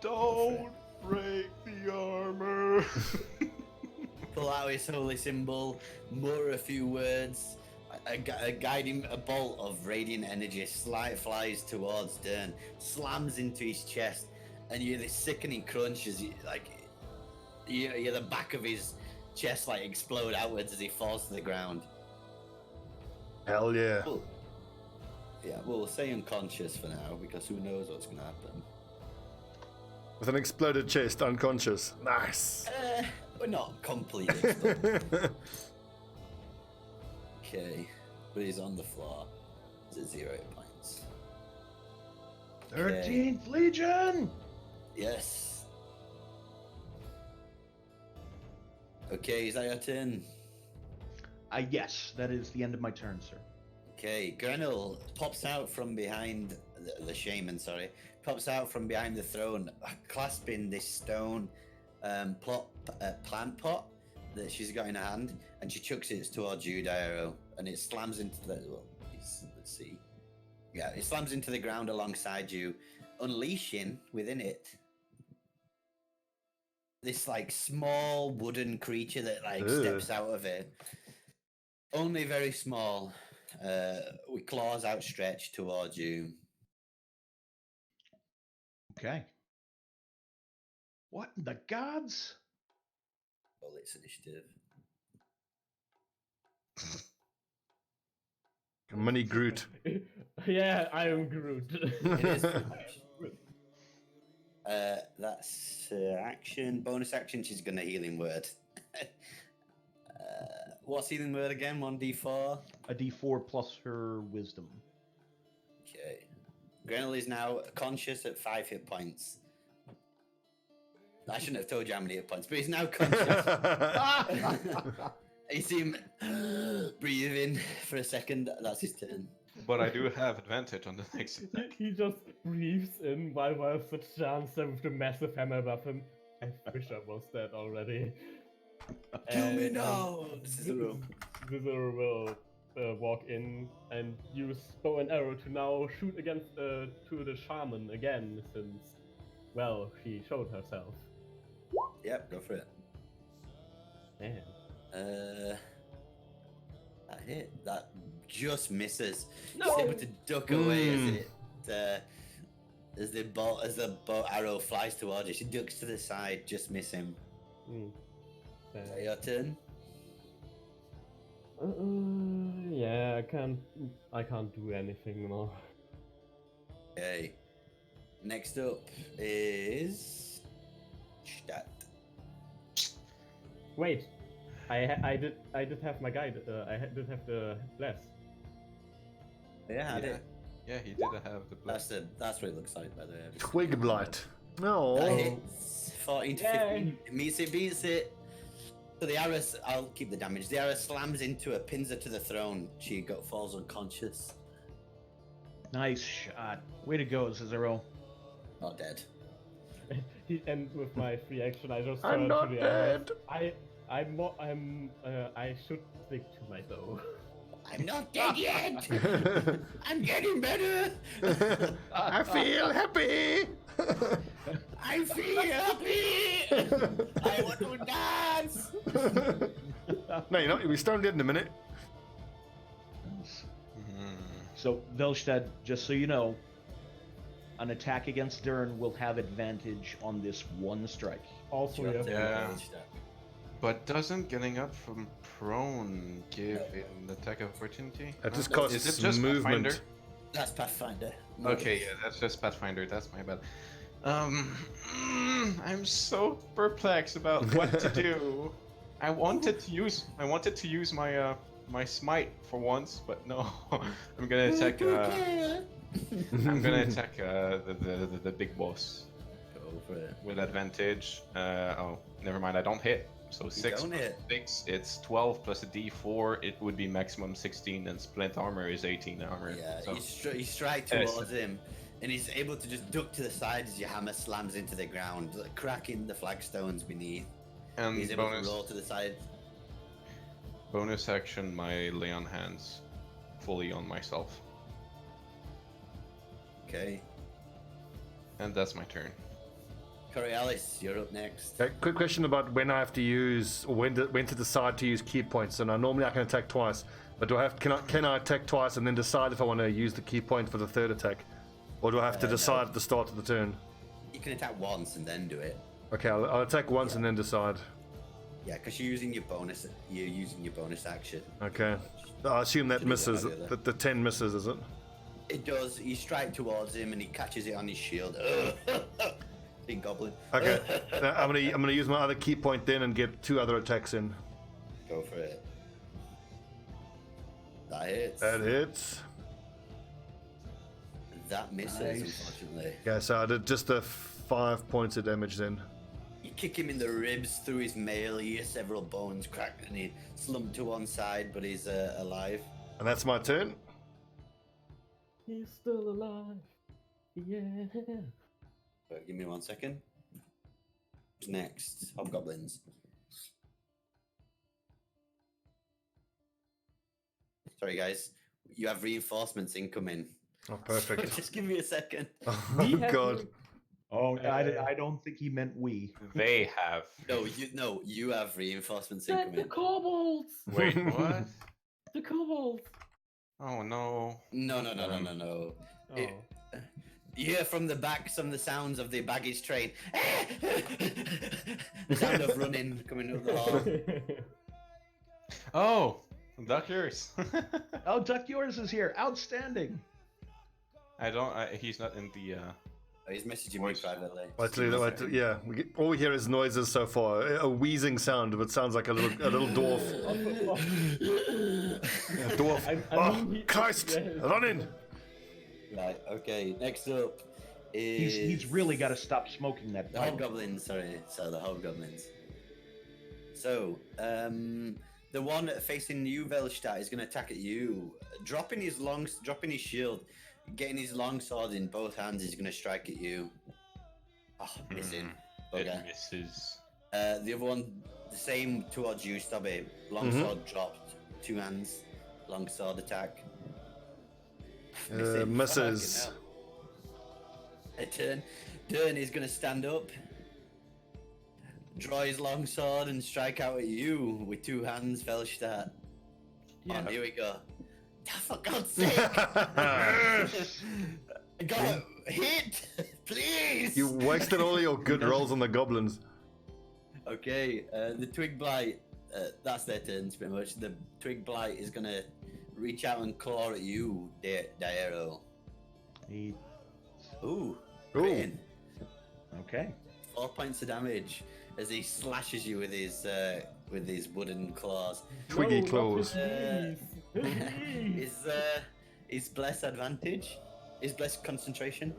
Don't break the armor. Pull out his holy symbol, mutter a few words, guiding a bolt of radiant energy flies towards Dern, slams into his chest, and you hear this sickening crunch as you hear the back of his chest like explode outwards as he falls to the ground. Hell yeah. Well, yeah, we'll say unconscious for now because who knows what's gonna happen. With an exploded chest, unconscious. Nice. We're not completely stuck. Okay, but he's on the floor. He's at 0 hit points. 13th Legion! Yes. Okay, is that your turn? Yes, that is the end of my turn, sir. Okay, Grenell pops out from behind the shaman, pops out from behind the throne, clasping this stone plant pot that she's got in her hand, and she chucks it towards you, Dyro, and it slams into the. Well, let's see. Yeah, it slams into the ground alongside you, unleashing within it this like small wooden creature that like steps out of it. Only very small, with claws outstretched towards you. Okay. What in the gods? Well, it's initiative. Money Groot. Yeah, I am Groot. It is pretty much. That's action. Bonus action, she's gonna healing word. What's healing word again? 1d4? A d4 plus her wisdom. Okay. Grenell is now conscious at 5 hit points. I shouldn't have told you how many hit points, but he's now conscious. You see him breathing for a second. That's his turn. But I do have advantage on the next attack. He just breathes in while there's a chance with the massive hammer above him. I wish I was dead already. Kill me now! Wizard will walk in and use bow and arrow to now shoot against to the shaman again, since, well, she showed herself. Yep, go for it. Man. That hit. That just misses. No! She's able to duck away as the bow arrow flies towards you. She ducks to the side, just miss him. Is that your turn? Yeah, I can't do anything more. Okay. Next up is Stat. Wait, I did have my guide. Did have the bless. Yeah, I did. Yeah, he did have the blast. That's what it looks like, by the way. Twig Blight. No. That hits 14 to 15. It meets it, beats it. So the arrow, I'll keep the damage. The arrow slams into her, pins her to the throne. She falls unconscious. Nice shot. Way to go, Cicero. Not dead. And with my free action, I just I'm turn not to the dead. arrows. I should stick to my bow. I'm not dead yet. I'm getting better. I feel happy. I feel happy. I want to dance. No, you're not. You'll be stone dead in a minute. So, Velstad, just so you know, an attack against Dern will have advantage on this one strike. Also, Sure, Yeah. take that. But doesn't getting up from prone give an attack of opportunity? That just Is costs it just movement. Pathfinder? That's Pathfinder. Okay, yeah, that's just Pathfinder. That's my bad. I'm so perplexed about what to do. I wanted to use my my smite for once, but no. I'm gonna attack. I'm gonna attack the big boss Go for it. with advantage. Oh, never mind. I don't hit. So 6 don't plus hit. 6, it's 12 plus a d4. It would be maximum 16, and splint armor is 18 armor. Yeah, so, you strike Yes. towards him, and he's able to just duck to the side as your hammer slams into the ground, like cracking the flagstones beneath. and He's able bonus to roll to the side. bonus action, my lay on hands fully on myself, Okay. and that's my turn. Coriolis, you're up next. Okay, quick question about when I have to use, or when to decide to use key points. And normally I can attack twice, but do I have? Can I attack twice and then decide if I want to use the key point for the third attack, or do I have to decide at the start of the turn? You can attack once and then do it. Okay, I'll attack once and then decide. Yeah, because you're using your bonus action. Okay, I assume that Should be misses. one or the other. The 10 misses, is it? It does. You strike towards him and he catches it on his shield. Big goblin. Okay, now I'm gonna use my other key point then and get 2 other attacks in. Go for it. That hits. That hits. That misses, Nice. unfortunately. Okay, so I did just the 5 points of damage then. You kick him in the ribs through his mail. You hear several bones crack, and he slumped to one side, but he's alive. And that's my turn. He's still alive. Yeah. But give me 1 second. Who's next? Hobgoblins. Sorry, guys. You have reinforcements incoming. Oh, perfect. Just give me a second. Oh god. Oh, I don't think he meant we. They have. No, you have reinforcements The incoming. kobolds! Wait, what? The kobolds! Oh no. No. Oh. It- You hear from the back some of the sounds of the baggage train. The sound of running coming up the hall. Oh, duck yours. Oh, Duck Yours is here. Outstanding. He's not in the. Oh, he's messaging me privately. Yeah, all we hear is noises so far. A wheezing sound, but sounds like a little dwarf. Yeah, dwarf. I mean, he- Christ! yeah. Run in! Right, okay, next up is... He's really got to stop smoking that The pipe. hobgoblins, sorry. So, the hobgoblins. So, the one facing you, Velstadt, is going to attack at you. Dropping his shield, getting his long sword in both hands, he's going to strike at you. Oh, missing. It Bugger. misses. The other one, the same towards you, Stobbie. Long sword dropped, 2 hands, long sword attack. Missing. Misses. Fucking hell. A turn. Dern is going to stand up, draw his long sword, and strike out at you with 2 hands, Velstadt. Yeah. On, here we go. Oh, for God's sake! Go hit, please. You wasted all your good rolls on the goblins. Okay, the Twig Blight, that's their turns pretty much. The Twig Blight is gonna reach out and claw at you, Daero. He, Ooh, Ooh. Green. okay. 4 points of damage as he slashes you with his wooden claws. Twiggy No, claws. not with these. Is bless advantage? Is bless concentration?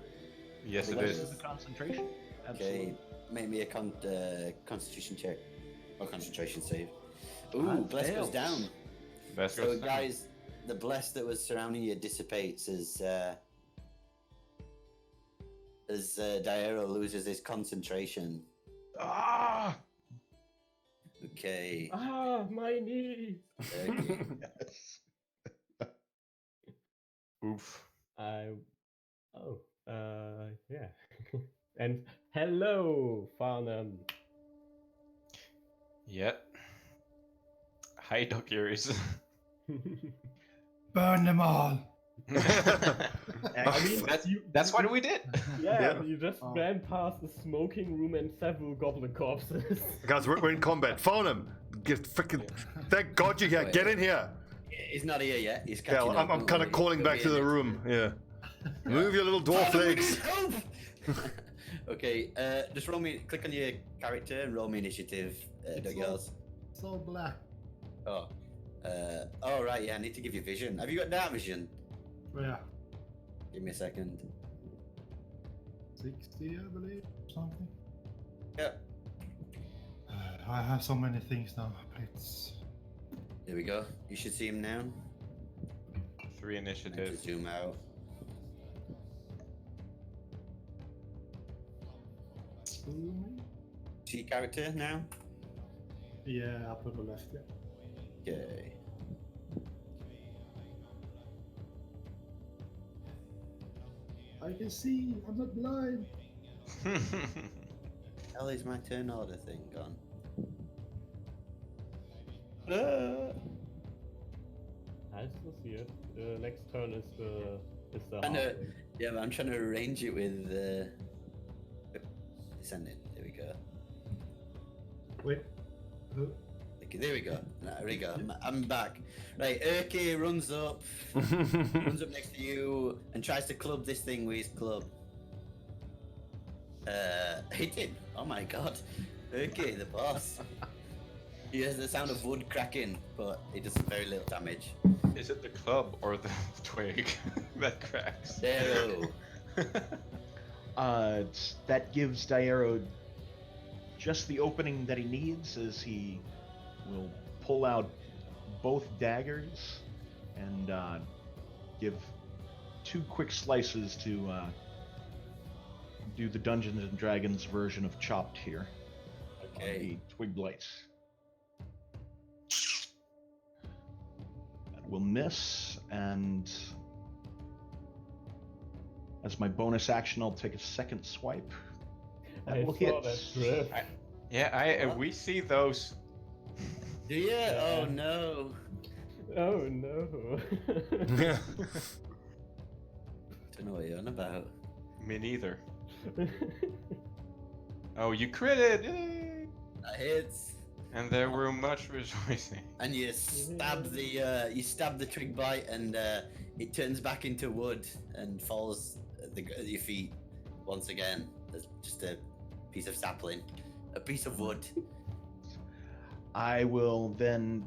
Yes, it Bless is. the concentration. Okay, Absolutely. make me a constitution check or concentration save. Ooh, That bless goes fails. down. Best So goes down. guys, the bless that was surrounding you dissipates as Daero loses his concentration. Ah! Okay. Ah, my knee! Okay. Yes. Oof. Yeah. And hello, Farnham. Yep. Hi, duck yours. Burn them all. I mean, That's what we did. yeah, you just ran past the smoking room and several goblin corpses. Guys, we're in combat. Phone him. Get freaking. Thank God you're here. Get in here. He's not here yet. He's Yeah, catching up. I'm kind of calling back to the room. Yeah. Move your little dwarf legs. Okay, just roll me. Click on your character and roll me initiative. Doug yours. It's all black. Oh. Oh right, yeah. I need to give you vision. Have you got dark vision? Yeah. Give me a second. 60, I believe. Something. Yep. I have so many things now. It's There we go. You should see him now. 3 And to initiative. zoom out. See character now? yeah, up to the left. Yeah. Okay. I can see. I'm not blind. Hell is my turn order thing gone? I still see it. The next turn is the I know. halfway. Yeah, but I'm trying to arrange it with descending. There we go. Wait. Okay, there we go. There we go. I'm back. Right, Urki runs up next to you and tries to club this thing with his club. He did. Oh my god. Urki, the boss. He has the sound of wood cracking, but it does very little damage. Is it the club or the twig that cracks? Dairo. That gives Dairo just the opening that he needs, as he will pull out both daggers and give 2 quick slices to do the Dungeons and Dragons version of chopped here on Okay. the twig blades. That will miss, and as my bonus action, I'll take a second swipe. I will saw hit. that drift. Yeah, we see those. Do you? Oh no. Oh no. Don't know what you're on about. Me neither. Oh, you critted! Yay! That hits. And there were much rejoicing. And you stab the twig blight, and it turns back into wood and falls at your feet once again. There's just a piece of sapling, a piece of wood. I will then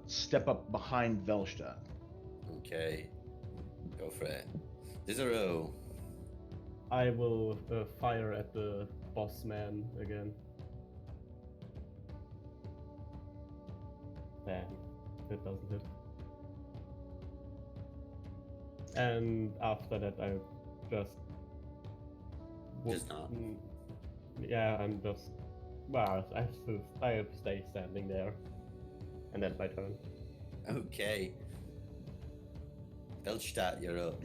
step up behind Velstad. Okay, go for it. Zero. I will fire at the boss man again. Damn, that doesn't hit. And after that, I just. Just not. Yeah, I'm just. Well, I stay standing there. And that's my turn. Okay. Velstadt, you're up.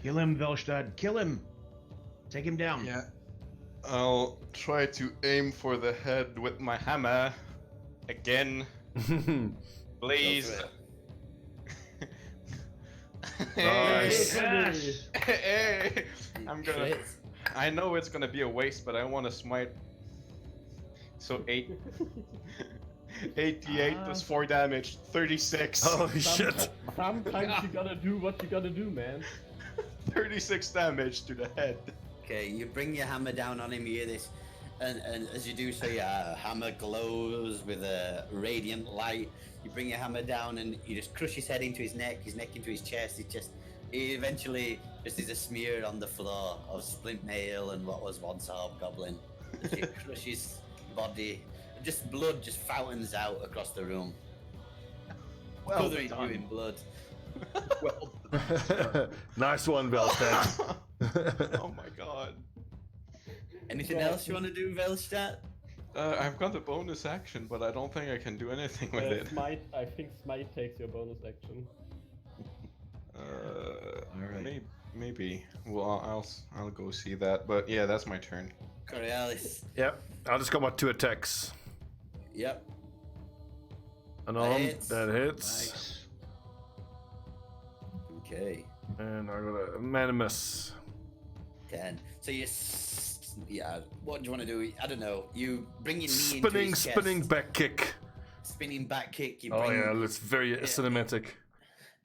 Kill him, Velstad. Kill him. Take him down. Yeah. I'll try to aim for the head with my hammer. Again. Please. Go Nice. Yes. Hey, I'm for gonna. it. I know it's gonna be a waste, but I want to smite. So 88 plus 4 damage, 36. Holy shit. Sometimes you gotta do what you gotta do, man. 36 damage to the head. Okay, you bring your hammer down on him, you hear this, and as you do so, your hammer glows with a radiant light. You bring your hammer down and you just crush his head into his neck into his chest. He eventually just is a smear on the floor of splint mail and what was once a hobgoblin. As you crush his body, just blood just fountains out across the room. Well Covering you done. in blood. Well done. Nice one, Velstad. Oh my god. Anything else you want to do, Velstadt? I've got a bonus action, but I don't think I can do anything with it. Smite, I think Smite takes your bonus action. Alright. Maybe. Well, I'll go see that. But yeah, that's my turn. Coriolis. Yep, I just got my 2 attacks. Yep. Unarmed, hits. that hits. Nice. Okay. And I got a Manimus. 10. So yeah, what do you want to do? I don't know. You bring your knee into his chest. Spinning back kick. Spinning back kick. You Oh bring yeah, it's very cinematic.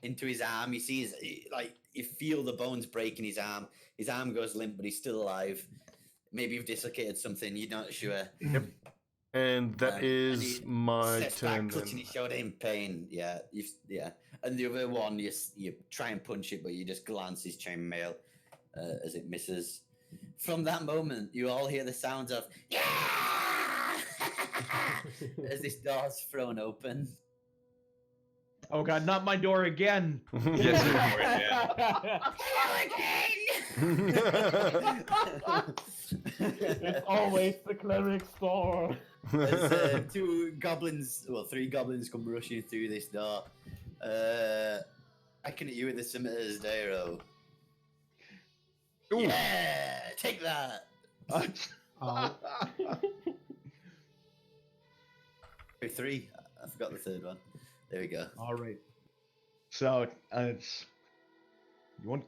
into his arm. You see you feel the bones break in his arm. His arm goes limp, but he's still alive. Maybe you've dislocated something. You're not sure. Yep. And that And is he my Steps turn. back, clutching Then. his shoulder in pain. Yeah, And the other one, you try and punch it, but you just glance his chainmail as it misses. From that moment, you all hear the sounds of yeah as this door's thrown open. Oh god, not my door again! Yes, you're right, It's always the cleric's door. As three goblins come rushing through this door. I can hit you with the scimitar's Dairo. Yeah, take that. Ow. Three. I forgot the third one. There we go. All right. So it's you won't,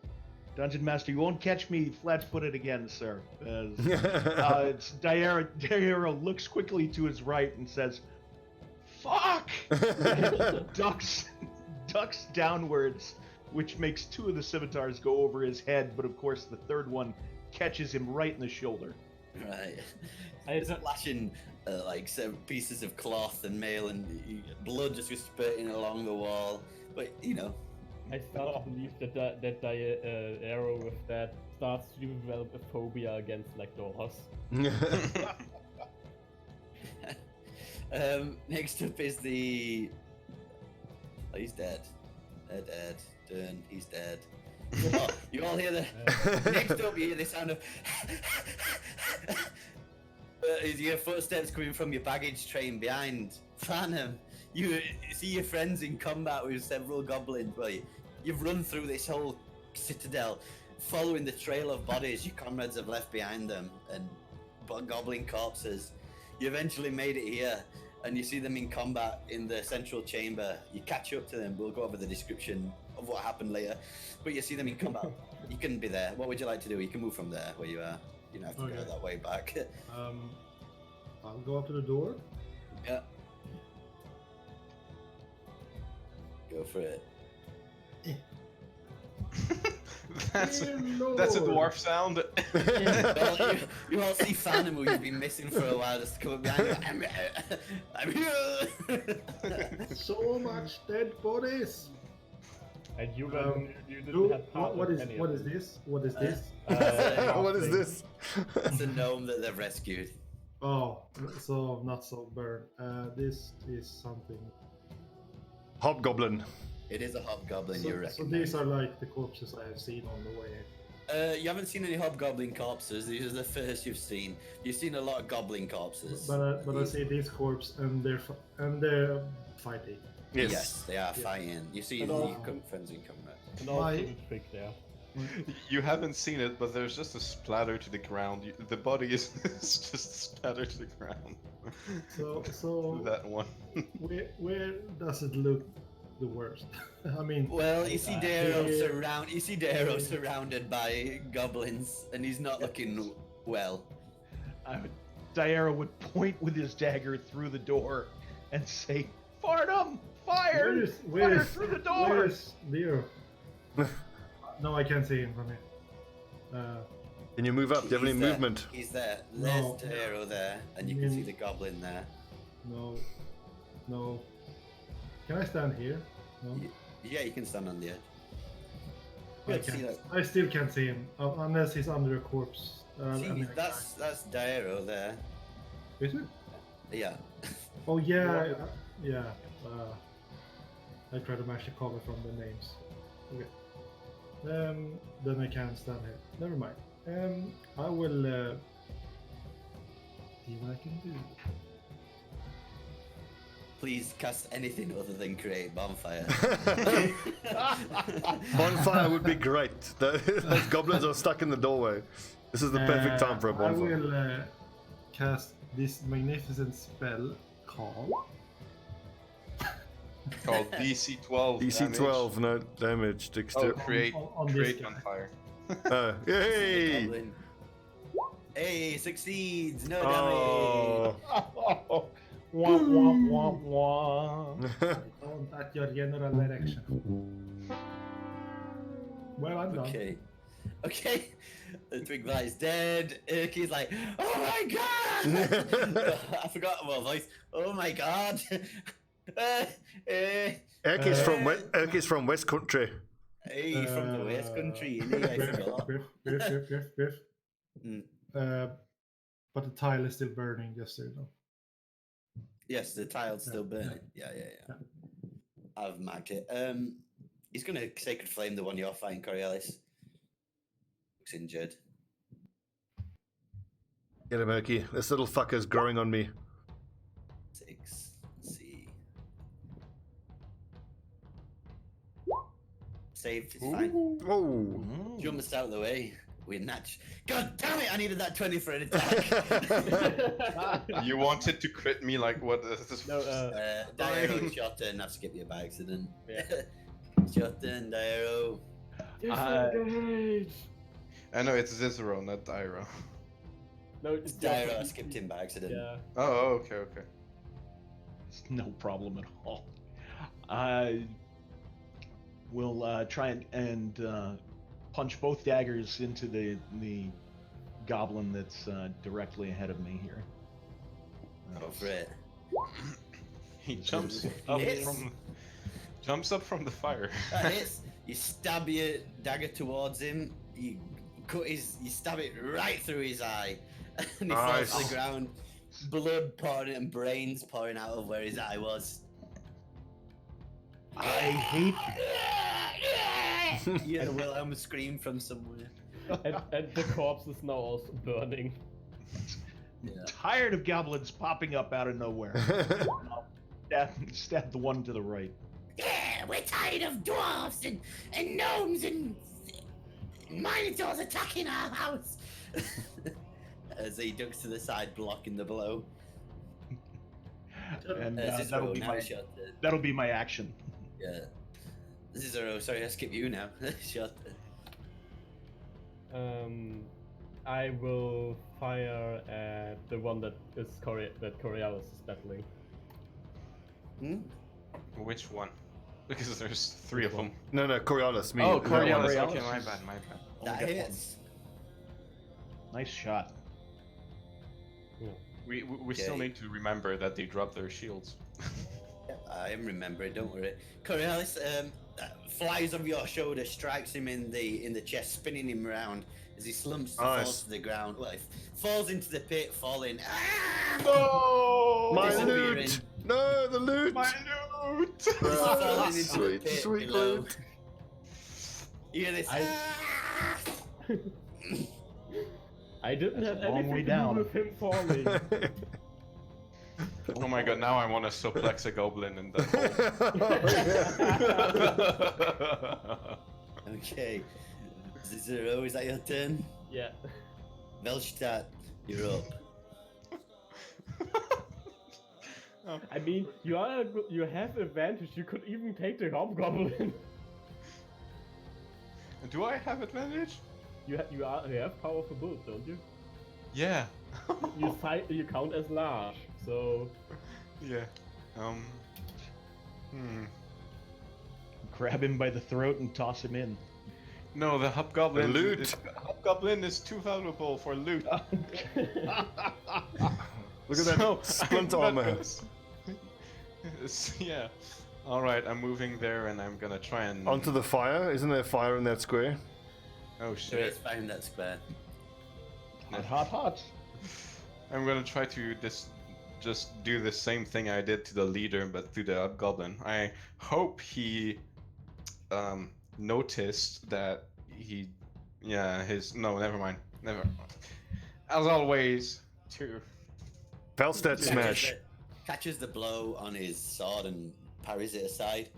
Dungeon Master. You won't catch me flat-footed again, sir. It's Dairo looks quickly to his right and says, "Fuck!" and ducks downwards, which makes two of the scimitars go over his head. But of course, the third one catches him right in the shoulder. Right. It's flashing like some pieces of cloth and mail and blood just spurting along the wall. But you know, I start to believe that arrow with that starts to develop a phobia against like doors. Next up is the. Oh, he's dead. They're dead. Done. He's dead. Oh, you all hear the. Next up, you hear the sound of. Is your footsteps coming from your baggage train behind Phantom? You see your friends in combat with several goblins. Well, you've run through this whole citadel, following the trail of bodies your comrades have left behind them, and goblin corpses. You eventually made it here, and you see them in combat in the central chamber. You catch up to them. We'll go over the description of what happened later, but you see them in combat. You can be there. What would you like to do? You can move from there where you are. You don't have to go that way back. I'll go up to the door. Yeah. Go for it. that's Dear a Lord. dwarf sound. Well, you all see Phantom, who you've been missing for a while, just come up behind you. I'm here. So much dead bodies. And you didn't Who- have part what of is any what of is it. this? What is this? What is this? It's a gnome that they've rescued. Oh, so not so burn. This is something. Hobgoblin. It is a hobgoblin, So, you so reckon? these are like the corpses I have seen on the way. You haven't seen any hobgoblin corpses. These are the first you've seen. You've seen a lot of goblin corpses. But I see this corpse and they're fighting. Yes, they are fighting. You see And your also- friends in combat. And also My- the trick there. You haven't seen it, but there's just a splatter to the ground. The body is just splattered to the ground. So That one. where does it look the worst? I mean, Well, you see Yeah. Dairo surrounded by goblins, and he's not looking well. Dairo would point with his dagger through the door and say, "Farnham, fire! Fire through the door!" Where's Leo? No, I can't see him from here. Can you move up? Do you have any He's there. movement? He's there. There's No. Dairo there, and you can see the goblin there. No. Can I stand here? No. Yeah, you can stand on the edge. I Good, see can't. that. I still can't see him unless he's under a corpse. See, that's Dairo there. Is it? Yeah. Oh yeah, yeah. I try to match the cover from the names. Okay. Then I can't stand here. Never mind. I will see what I can do. Please cast anything other than create bonfire. Bonfire would be great. Those goblins are stuck in the doorway. This is the perfect time for a I bonfire. will cast this magnificent spell called. Called DC 12. DC 12, no damage. Oh, Dexter. create on this create guy. on fire. Yay! Goblin. Hey, succeeds. No Oh. Womp womp womp womp. Don't at your general direction. Well, I'm damage. done. Okay. The twig is dead. Urky's like, oh my god! I forgot my voice. Oh my god! Erky's from West Country. Hey, from the West Country, innit? I forgot. Griff. Mm. But the tile is still burning, just so you know. Yes, the tile's still Yeah, burning. Yeah. I've marked it. He's gonna Sacred Flame the one you're fighting, Coriolis. Looks injured. Get him, Erky. This little fucker's growing on me. 6. Let's see. Saved. It's fine. Oh. Jumps out of the way. We're God damn it! I needed that 20 for an attack. You wanted to crit me like what? No, Diaro, it's your turn. I've skipped you by accident. Yeah. It's your turn, Diaro. Disengage! I know it's Cicero, not Dyro. No, It's Diaro. I skipped him by accident. Yeah. Oh, okay. It's no problem at all. I will try and punch both daggers into the goblin that's directly ahead of me here. Go for it. He jumps up Yes. from the fire. That hits. You stab your dagger towards him. You stab it right through his eye, and he falls to Nice. the ground. Blood pouring and brains pouring out of where his eye was. I hate You hear the Wilhelm scream from somewhere. And the corpse is now also burning. Yeah. tired of goblins popping up out of nowhere. Stab the one to the right. Yeah, we're tired of dwarves and gnomes and minotaurs attacking our house. As he ducks to the side, blocking the blow. And Cicero, that'll be now my it's your turn. that'll be my action. Yeah. Cicero, sorry, I skip you now. It's your turn. I will fire at the one that Coriolis is battling. Hmm? Which one? Because there's 3 of them. No, Coriolis. Me. Oh, that Coriolis. one. Okay, my bad. That got one. hits. Nice shot. We still Okay. need to remember that they drop their shields. I am remembering, don't worry. Coriolis flies over your shoulder, strikes him in the chest, spinning him around as he slumps and Nice. falls to the ground. Well, he falls into the pit, falling. No! My Disappearing. loot! No, the loot! My loot! Ah, Falling into the sweet, pit sweet below. loot. You hear this? I didn't That's have a long anything way to down. do with him falling. Oh my god, now I want to suplex a goblin in the hole. Okay. Cicero, is that your turn? Yeah. Velstadt, you're up. I mean, you have advantage. You could even take the hobgoblin. Do I have advantage? You have powerful build, don't you? Yeah. You count as large, so Yeah. Grab him by the throat and toss him in. No, the hobgoblin. The loot. The hobgoblin is too valuable for loot. Look at that splint I'm not armor. gonna yeah. Alright, I'm moving there and I'm gonna try and. Onto the fire. Isn't there fire in that square? Oh There shit. is fire in that square. Hot. I'm gonna try to just do the same thing I did to the leader, but to the hobgoblin. I hope he noticed that he. Yeah, no, never mind. Never. As always, two. Velstadt smash. Catches the blow on his sword and parries it aside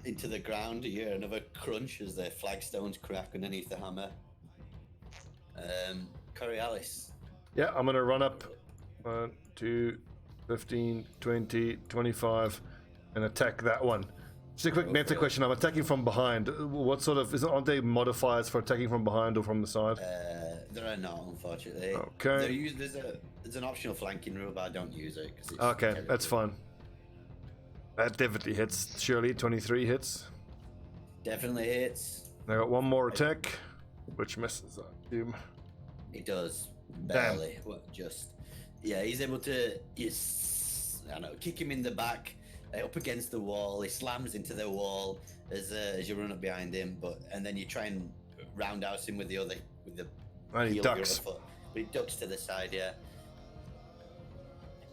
into the ground. You hear another crunch as the flagstones crack underneath the hammer. Coriolis. Yeah, I'm gonna run up 1, 2, 15, 20, 25 and attack that one. Just a quick meta question. I'm attacking from behind. What sort of aren't there modifiers for attacking from behind or from the side? There are not, unfortunately. Okay. There's an optional flanking rule, but I don't use it. 'Cause it's Okay, that's territory. fine. That definitely hits. Surely 23 hits. Definitely hits. I got one more attack, which misses. I assume. It does. Damn. Barely. Well, just. Yeah, he's able to. I don't know, kick him in the back, up against the wall. He slams into the wall as you run up behind him, and then you try and roundhouse him with the And he heal your ducks. other foot. But he ducks to the side, yeah.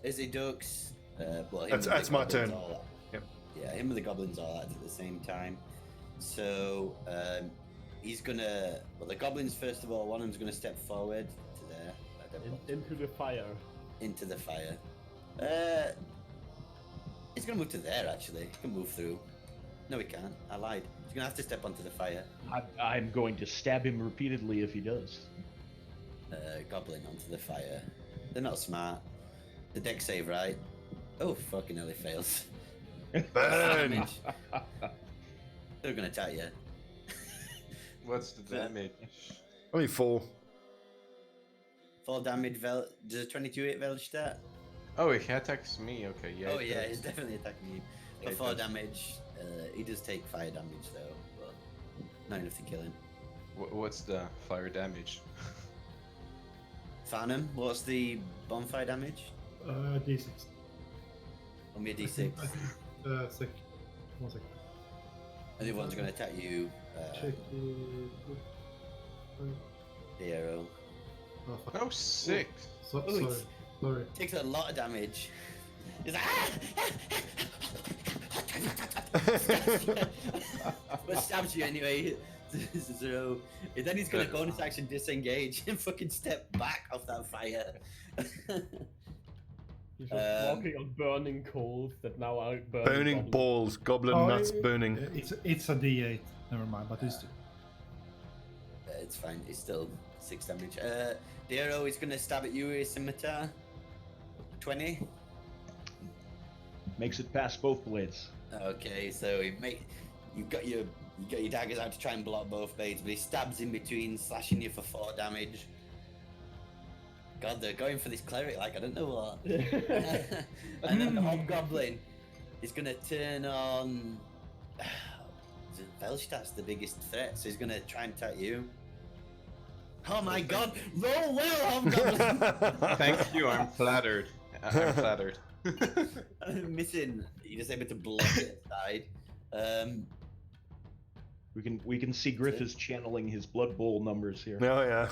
As he ducks, well, him That's- and the that's my goblins turn. all- Yep. Yeah, him and the goblins all act at the same time. So he's gonna. Well, the goblins first of all. One of them's gonna step forward to there. I don't know. Into the fire. Into the fire. He's gonna move to there. Actually, he can move through. No, he can't. I lied. He's gonna have to step onto the fire. I'm going to stab him repeatedly if he does. Goblin onto the fire. They're not smart. The deck save, right? Oh, fucking hell, he fails. Burn! Damage. They're gonna attack you. What's the damage? Only 4. 4 damage. Does a 22 hit Velstadt? Oh, he attacks me. Okay, yeah. Oh it yeah, does. he's definitely attacking you. Yeah, For it 4 does. damage, he does take fire damage though, but not enough to kill him. What's the fire damage? Farnham, what's the bonfire damage? D6. Only a d6. 6. 1 second. And the other one's going to attack you. Check The arrow. Oh, fuck. Oh, 6. So, Oh, sorry. it's- Sorry. Takes a lot of damage. He's like, but stabs you anyway. So then he's gonna bonus action disengage and fucking step back off that fire. He's just walking on burning coals that now are burning. Burning goblins. balls. Goblin Oh, nuts burning. It's a D8. Never mind, but it's It's fine. It's still 6 damage. The arrow is gonna stab at you with his scimitar. 20. Makes it past both blades. Okay, so you've got your daggers out to try and block both blades, but he stabs in between, slashing you for 4 damage. God, they're going for this cleric like I don't know what. And then the hobgoblin is gonna turn on. Velstadt's the biggest threat, so he's gonna try and attack you. Oh my God! Roll well, hobgoblin. Thank you, I'm flattered. I'm flattered. Missing. You're just able to block it aside. We can see Griff is channeling his Blood Bowl numbers here. Oh, yeah.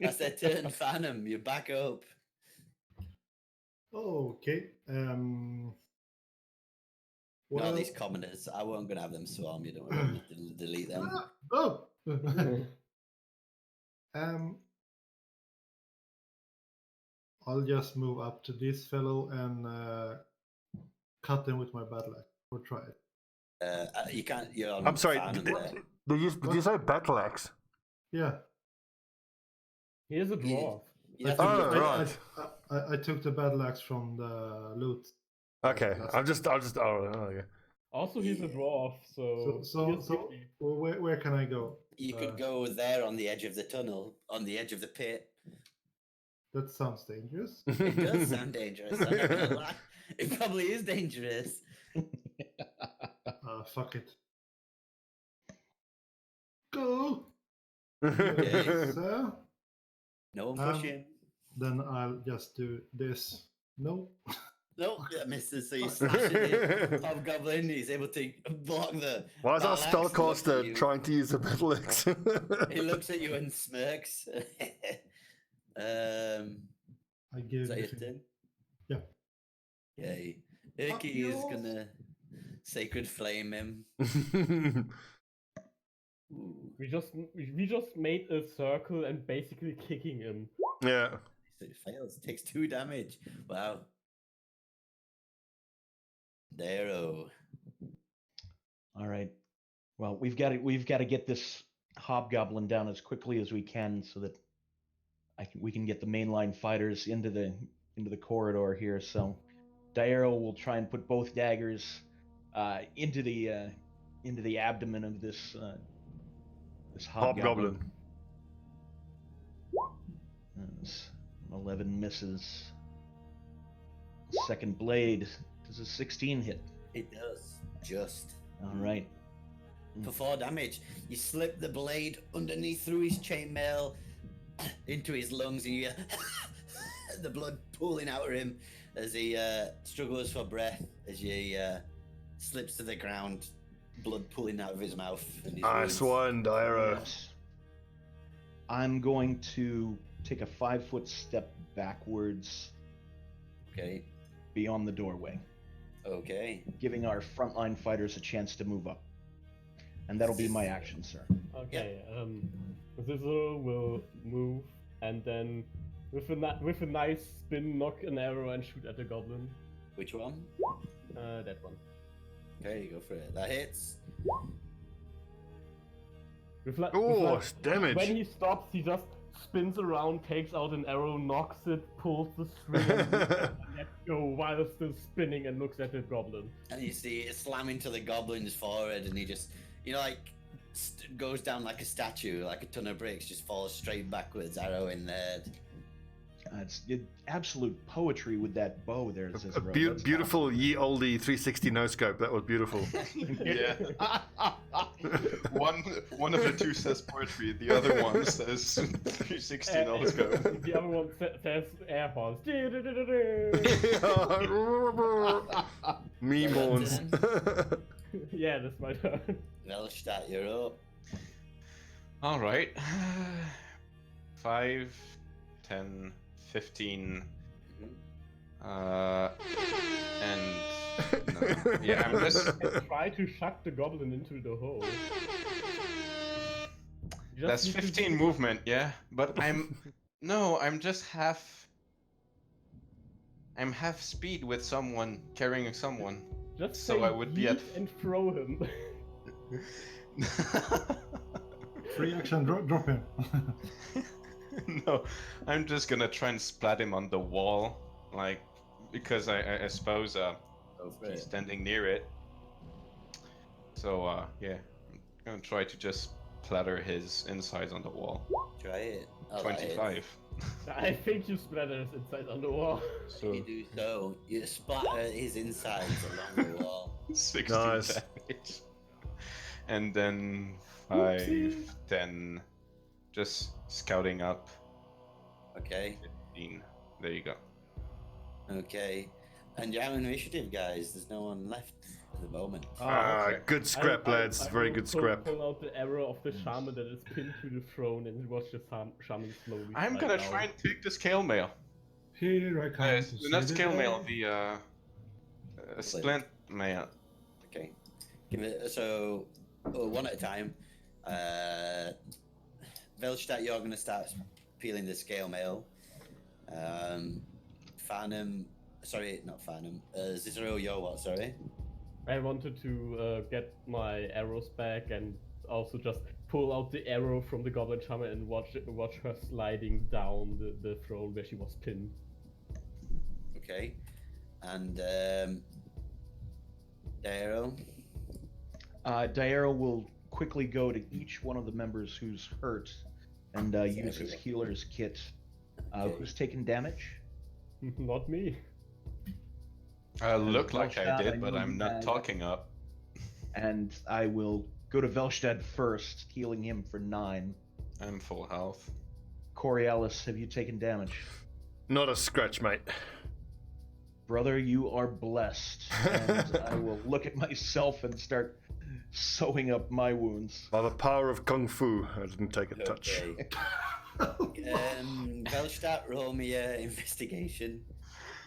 That's their turn, Phantom. You're back up. okay. No, Well, these commoners. I wasn't gonna have them swarm. You don't want to delete them. Oh. I'll just move up to this fellow and cut him with my battle axe or try it. You can't. You're on I'm sorry. Phantom Did, there. did you say battle axe? Yeah. He is a dwarf. You have Oh, to move- right. I took the battle axe from the loot. Okay. I'll just. Oh, okay. Also, he's a dwarf, so. So where can I go? You could go there on the edge of the tunnel, on the edge of the pit. That sounds dangerous. It does sound dangerous. I'm not gonna lie. It probably is dangerous. Fuck it. Go. Okay. So No one Um, pushing. then I'll just do this. No. Nope, that misses. So you slash it. Hobgoblin, he's able to block the. Why is our battle axe, looks at spellcaster you. trying to use a battle axe? He looks at you and smirks. I give Is that your this- turn? Yeah. Yay. Urki is gonna sacred flame him. Ooh. We just made a circle and basically kicking him. yeah. So it fails. Takes 2 damage. Wow. Darrow. All right. Well, we've got to get this hobgoblin down as quickly as we can, so that we can get the mainline fighters into the corridor here. So, Dairo will try and put both daggers into the abdomen of this hobgoblin. 11 misses. Second blade. Does a 16 hit? It does. Just. All right. For 4 damage. You slip the blade underneath through his chainmail into his lungs, and you hear the blood pooling out of him as he struggles for breath, as he slips to the ground, blood pooling out of his mouth. And his Nice wounds. one, Dairo. Yes. I'm going to take a 5-foot step backwards Okay. beyond the doorway, Okay. giving our frontline fighters a chance to move up. And that'll be my action, sir. Okay, Cicero will move and then with a nice spin, knock an arrow and shoot at the goblin. Which one? That one. Okay, go for it. That hits. Damage. When he stops, he just spins around, takes out an arrow, knocks it, pulls the string, and lets go while still spinning and looks at the goblin. And you see it slam into the goblin's forehead, and he just, like, goes down like a statue, like a ton of bricks, just falls straight backwards, arrow in the head. It's absolute poetry with that bow there, A Cicero. beautiful ye olde 360 no scope. That was beautiful. Yeah. one of the two says poetry, the other one says 360 no scope. The other one says air horns. Me mourns. Yeah, that's my turn. Velstadt, you're up. All right. 5, 10, 15. And no. Yeah, I'm just. Try to shuck the goblin into the hole. You just That's need to 15 movement, yeah. But I'm just half. I'm half speed with someone carrying someone. Just So say I would be at- yeet and throw him. 3 action, drop him. No, I'm just gonna try and splat him on the wall, like, because I suppose Go for he's it. standing near it. So yeah, I'm gonna try to just platter his insides on the wall. Try it. Oh, that hits. 25. I think you splatter his inside on the wall. So You do so. You splatter his insides along the wall. 16 Nice. damage. And then 5, 10, just scouting up. Okay. 15. There you go. Okay. And you're out of initiative, guys. There's no one left at the moment. okay. Good scrap, lads. Very will good scrap. Pull out the arrow of the shaman that is pinned to the throne and watch the shaman slowly. I'm slide gonna down. try and take the scale mail. Here I come. to Not see scale the mail, day. the splint mail. Okay. Give it so one at a time. Velstadt, you're gonna start peeling the scale mail. Farnham, sorry, not Farnham. Cicero, you're what? Sorry. I wanted to get my arrows back and also just pull out the arrow from the goblin shaman and watch her sliding down the throne where she was pinned. Okay. And Dairo. Dairo will quickly go to each one of the members who's hurt and use his healer's kit. Okay. Who's taken damage? Not me. I look like I Velstadt, did, but know I'm you not had- talking up. And I will go to Velstadt first, healing him for 9. I'm full health. Coriolis, have you taken damage? Not a scratch, mate. Brother, you are blessed. And I will look at myself and start sewing up my wounds. By the power of Kung Fu, I didn't take a touch. Okay. Velstadt, roll me investigation.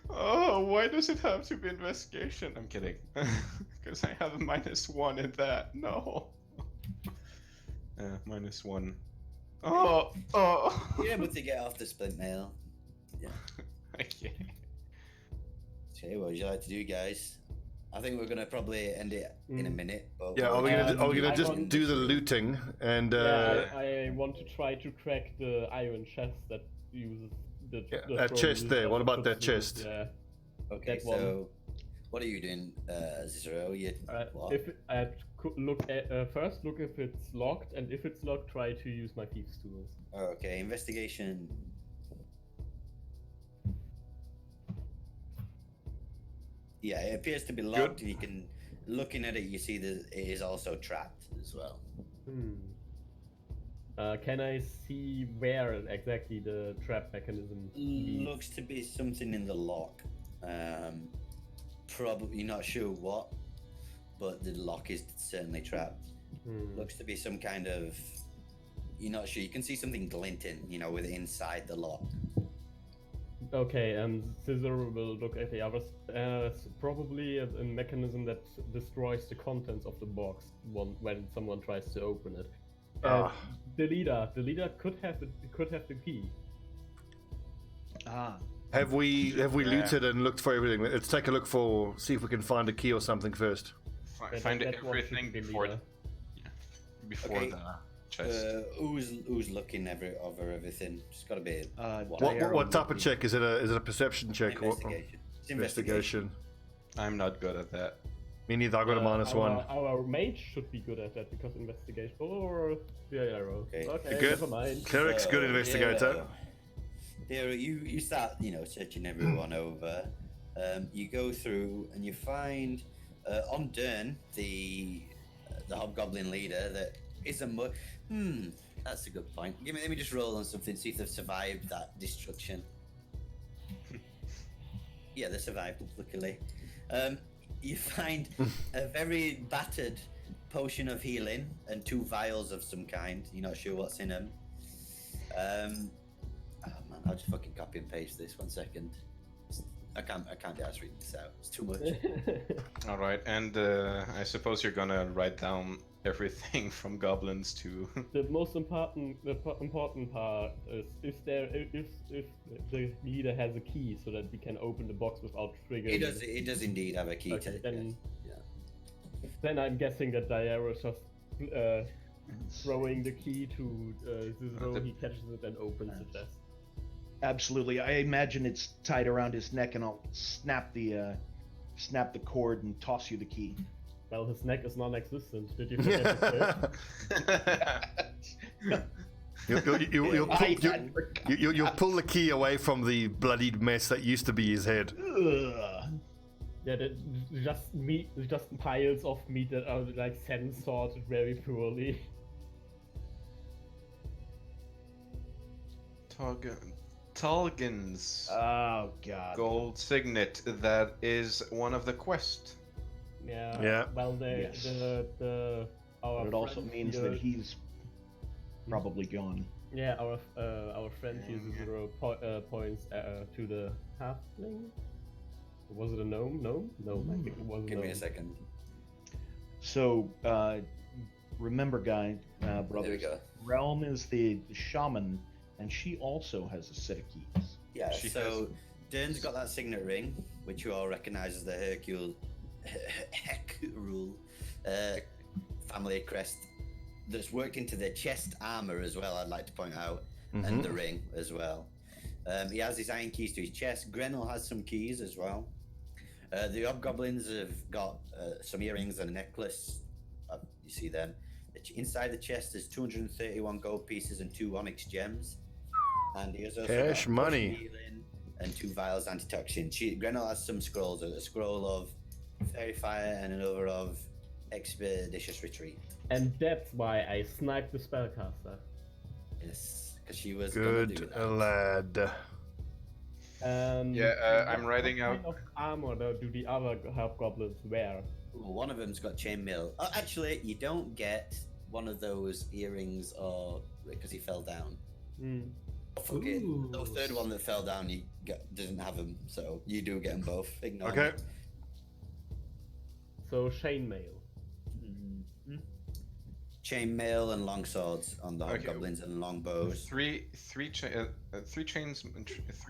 Oh, why does it have to be investigation? I'm kidding. Because I have a -1 in that. No. -1. Oh. You're able to get off the splint mail. Yeah. Okay. Okay, what would you like to do, guys? I think we're gonna probably end it in a minute. But Yeah, are we gonna I just want- do the looting and I want to try to crack the iron chest that uses the that throne chest uses there, as what a about that footstool. chest? Yeah. Okay, that one. so what are you doing, Cicero? You what? If I look at first, look if it's locked, and if it's locked, try to use my thieves' tools. Oh, okay, investigation. Yeah, it appears to be locked. You can, looking at it, you see that it is also trapped as well. Can I see where exactly the trap mechanism leads? Looks to be something in the lock. Probably not sure what, but the lock is certainly trapped. Looks to be some kind of, you're not sure. You can see something glinting, with inside the lock. Okay, and Scissor will look at the others. It's probably a mechanism that destroys the contents of the box when someone tries to open it. The leader could have the key. Ah. Have we looted and looked for everything? Let's take a look see if we can find a key or something first. Find That one should everything be before leader. the chest. Who's looking over everything? Just got to be What type of check is it? Is it a perception check? investigation. It's Investigation. I'm not good at that. Me neither. I got a -1. Our mage should be good at that because investigation. Or the arrow. Okay. You're good. Never mind. Cleric's good investigator. Here, you start, searching everyone over. You go through and you find on Dern, the hobgoblin leader, that isn't much. That's a good point. Let me just roll on something, see if they've survived that destruction. Yeah, they survived, luckily. You find a very battered potion of healing and 2 vials of some kind. You're not sure what's in them. Oh man, I'll just fucking copy and paste this. 1 second. I can't be asked reading this out. It's too much. All right, and I suppose you're gonna write down everything from goblins to. The most important part is if the leader has a key so that we can open the box without triggering. It does indeed have a key to it. Then I'm guessing that Diaro is just throwing the key to Cicero. He catches it and opens the chest. Absolutely. I imagine it's tied around his neck, and I'll snap the cord and toss you the key. Well, his neck is non-existent. Did you forget to say? You'll pull the key away from the bloodied mess that used to be his head. Ugh. Yeah, just piles of meat that are like sorted very poorly. Tulgin's Oh god. gold signet. That is one of the quest. Yeah. Well, But it also means that he's probably gone. Yeah, our friend uses 0 points to the halfling. Was it a gnome? No, I think it was a Give gnome. me a second. So, remember, guy, brothers, There we go. Realm is the shaman, and she also has a set of keys. Yeah, She so Dern's got that signet ring, which you all recognise as the Heck rule family crest that's worked into their chest armour as well, I'd like to point out, and the ring as well. He has his iron keys to his chest. Grenell has some keys as well. The hobgoblins have got some earrings and a necklace. You see them. Inside the chest there's 231 gold pieces and 2 onyx gems. And he has also Cash got money. healing and 2 vials antitoxin. Grenell has some scrolls, a scroll of fairy fire and another of expeditious retreat. And that's why I sniped the spellcaster. Yes, because she was gonna do Good that. lad. I'm writing what out. kind of armor do the other hobgoblins wear? Ooh, one of them's got chainmail. Oh, actually, you don't get one of those earrings or because he fell down. Ooh. The third one that fell down, doesn't have them, so you do get them both. Ignore Okay. them. So chainmail. Chainmail and long swords on the hobgoblins and long bows. Three chains, 3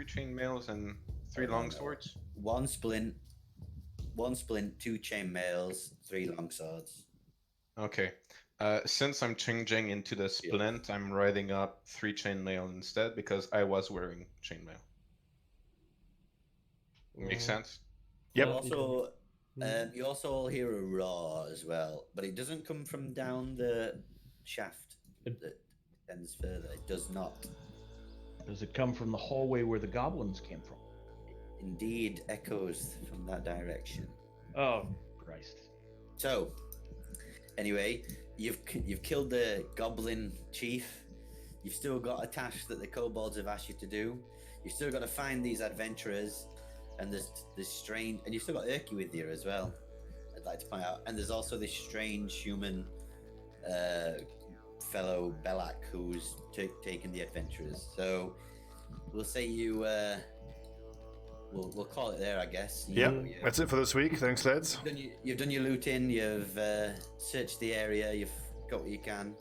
chain mails, and 3 long swords. One splint, 2 chainmails, 3 long swords. Okay. Since I'm changing into the splint, I'm writing up 3 chainmail instead because I was wearing chainmail. Makes sense. Yep. You also all hear a roar as well, but it doesn't come from down the shaft. It ends further. It does not. Does it come from the hallway where the goblins came from? Indeed, echoes from that direction. Oh, Christ. So, anyway, you've killed the goblin chief. You've still got a task that the kobolds have asked you to do. You've still got to find these adventurers, and there's this strange, and you've still got Urki with you as well, I'd like to point out. And there's also this strange human fellow Belak who's taken the adventurers. So we'll say you. We'll call it there, I guess. That's it for this week. Thanks, lads. You've done your looting. You've searched the area. You've got what you can.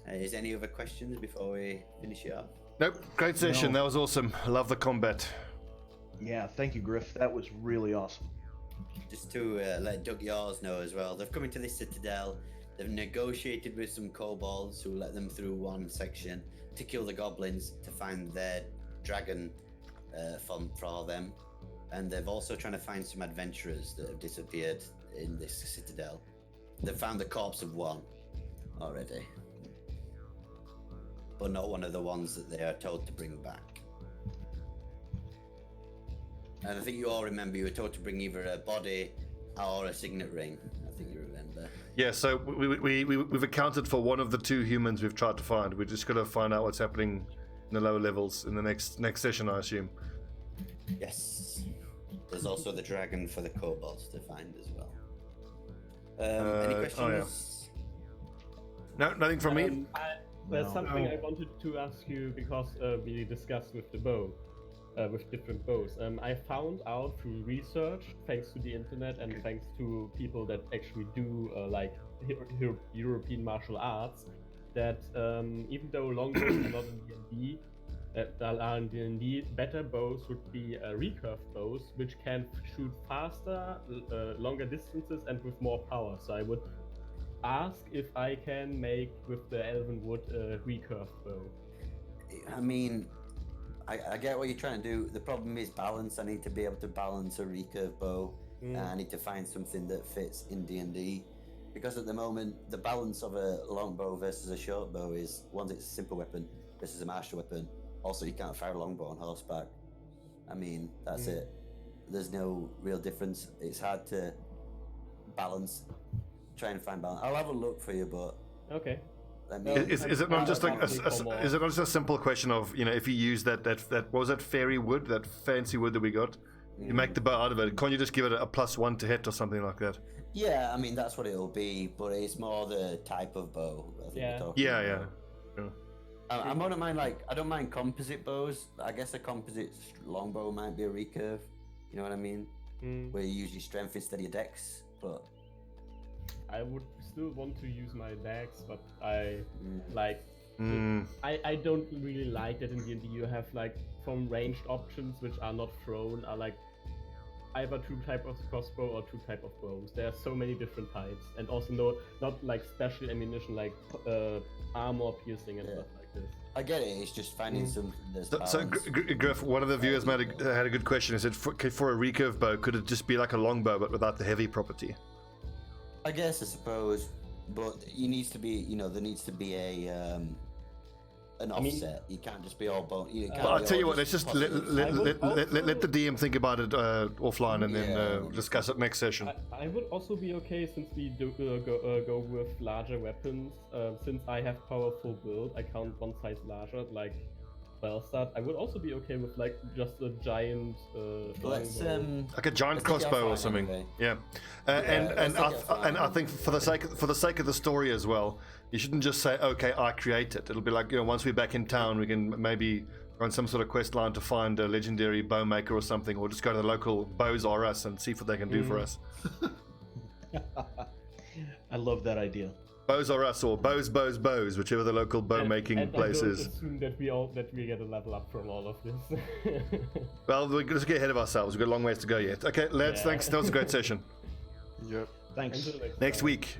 Is any other questions before we finish it up? Nope. Great session. No. That was awesome. Love the combat. Yeah, thank you, Griff. That was really awesome. Just to let Doug Yaws know as well, they've come into this Citadel. They've negotiated with some kobolds who let them through one section to kill the goblins to find their dragon for them. And they've also trying to find some adventurers that have disappeared in this Citadel. They've found the corpse of one already, but not one of the ones that they are told to bring back. And I think you all remember you were told to bring either a body or a signet ring. I think you remember. Yeah, so we've accounted for one of the two humans we've tried to find. We're just got to find out what's happening in the lower levels in the next session, I assume. Yes. There's also the dragon for the kobolds to find as well. Any questions? No, nothing from me. There's something I wanted to ask you because we discussed with the bow. With different bows. I found out through research, thanks to the internet and thanks to people that actually do European martial arts, that even though longbows are not in D&D, better bows would be recurve bows, which can shoot faster, longer distances, and with more power. So I would ask if I can make with the Elvenwood recurve bow. I mean, I get what you're trying to do. The problem is balance. I need to be able to balance a recurve bow. I need to find something that fits in D&D. Because at the moment, the balance of a longbow versus a short bow is, one, it's a simple weapon versus a martial weapon. Also, you can't fire a longbow on horseback. I mean, that's it. There's no real difference. It's hard to balance. Try and find balance. I'll have a look for you, but... Okay. Is it not just is it not just a simple question of, if you use that what was that fairy wood, that fancy wood that we got, you make the bow out of it, can't you just give it a +1 to hit or something like that? Yeah, I mean that's what it'll be, but it's more the type of bow. I think we're talking about. I don't mind I don't mind composite bows. I guess a composite longbow might be a recurve. You know what I mean? Where you use your strength instead of your dex, but. I would still want to use my dex, but I don't really like that in D&D you have from ranged options which are not thrown are either 2 types of crossbow or 2 types of bows. There are so many different types, and also not special ammunition like armor piercing and stuff like this. I get it. It's just finding something that's So Griff, one of the viewers had a good question. He said, for a recurve bow, could it just be like a longbow but without the heavy property? I guess, I suppose, but it needs to be, there needs to be an offset. You can't just be all bone. I'll tell you what, let's just let the DM think about it offline and then discuss it next session. I would also be okay since we do go with larger weapons. Since I have powerful build, I count one size larger, like Belsat. I would also be okay with just a giant. Let's like a giant crossbow or something. Anyway. Yeah, and I think for the sake of the story as well, you shouldn't just say, okay, I create it. It'll be like, once we're back in town, we can maybe run some sort of quest line to find a legendary bow maker or something, or just go to the local Bows R Us and see what they can do for us. I love that idea. Bows R Us or Bows, whichever the local bow making place is. I don't assume that we get a level up from all of this. Well, let's get ahead of ourselves. We've got a long ways to go yet. Okay, lads, thanks. That was a great session. Yep. Thanks. Next week.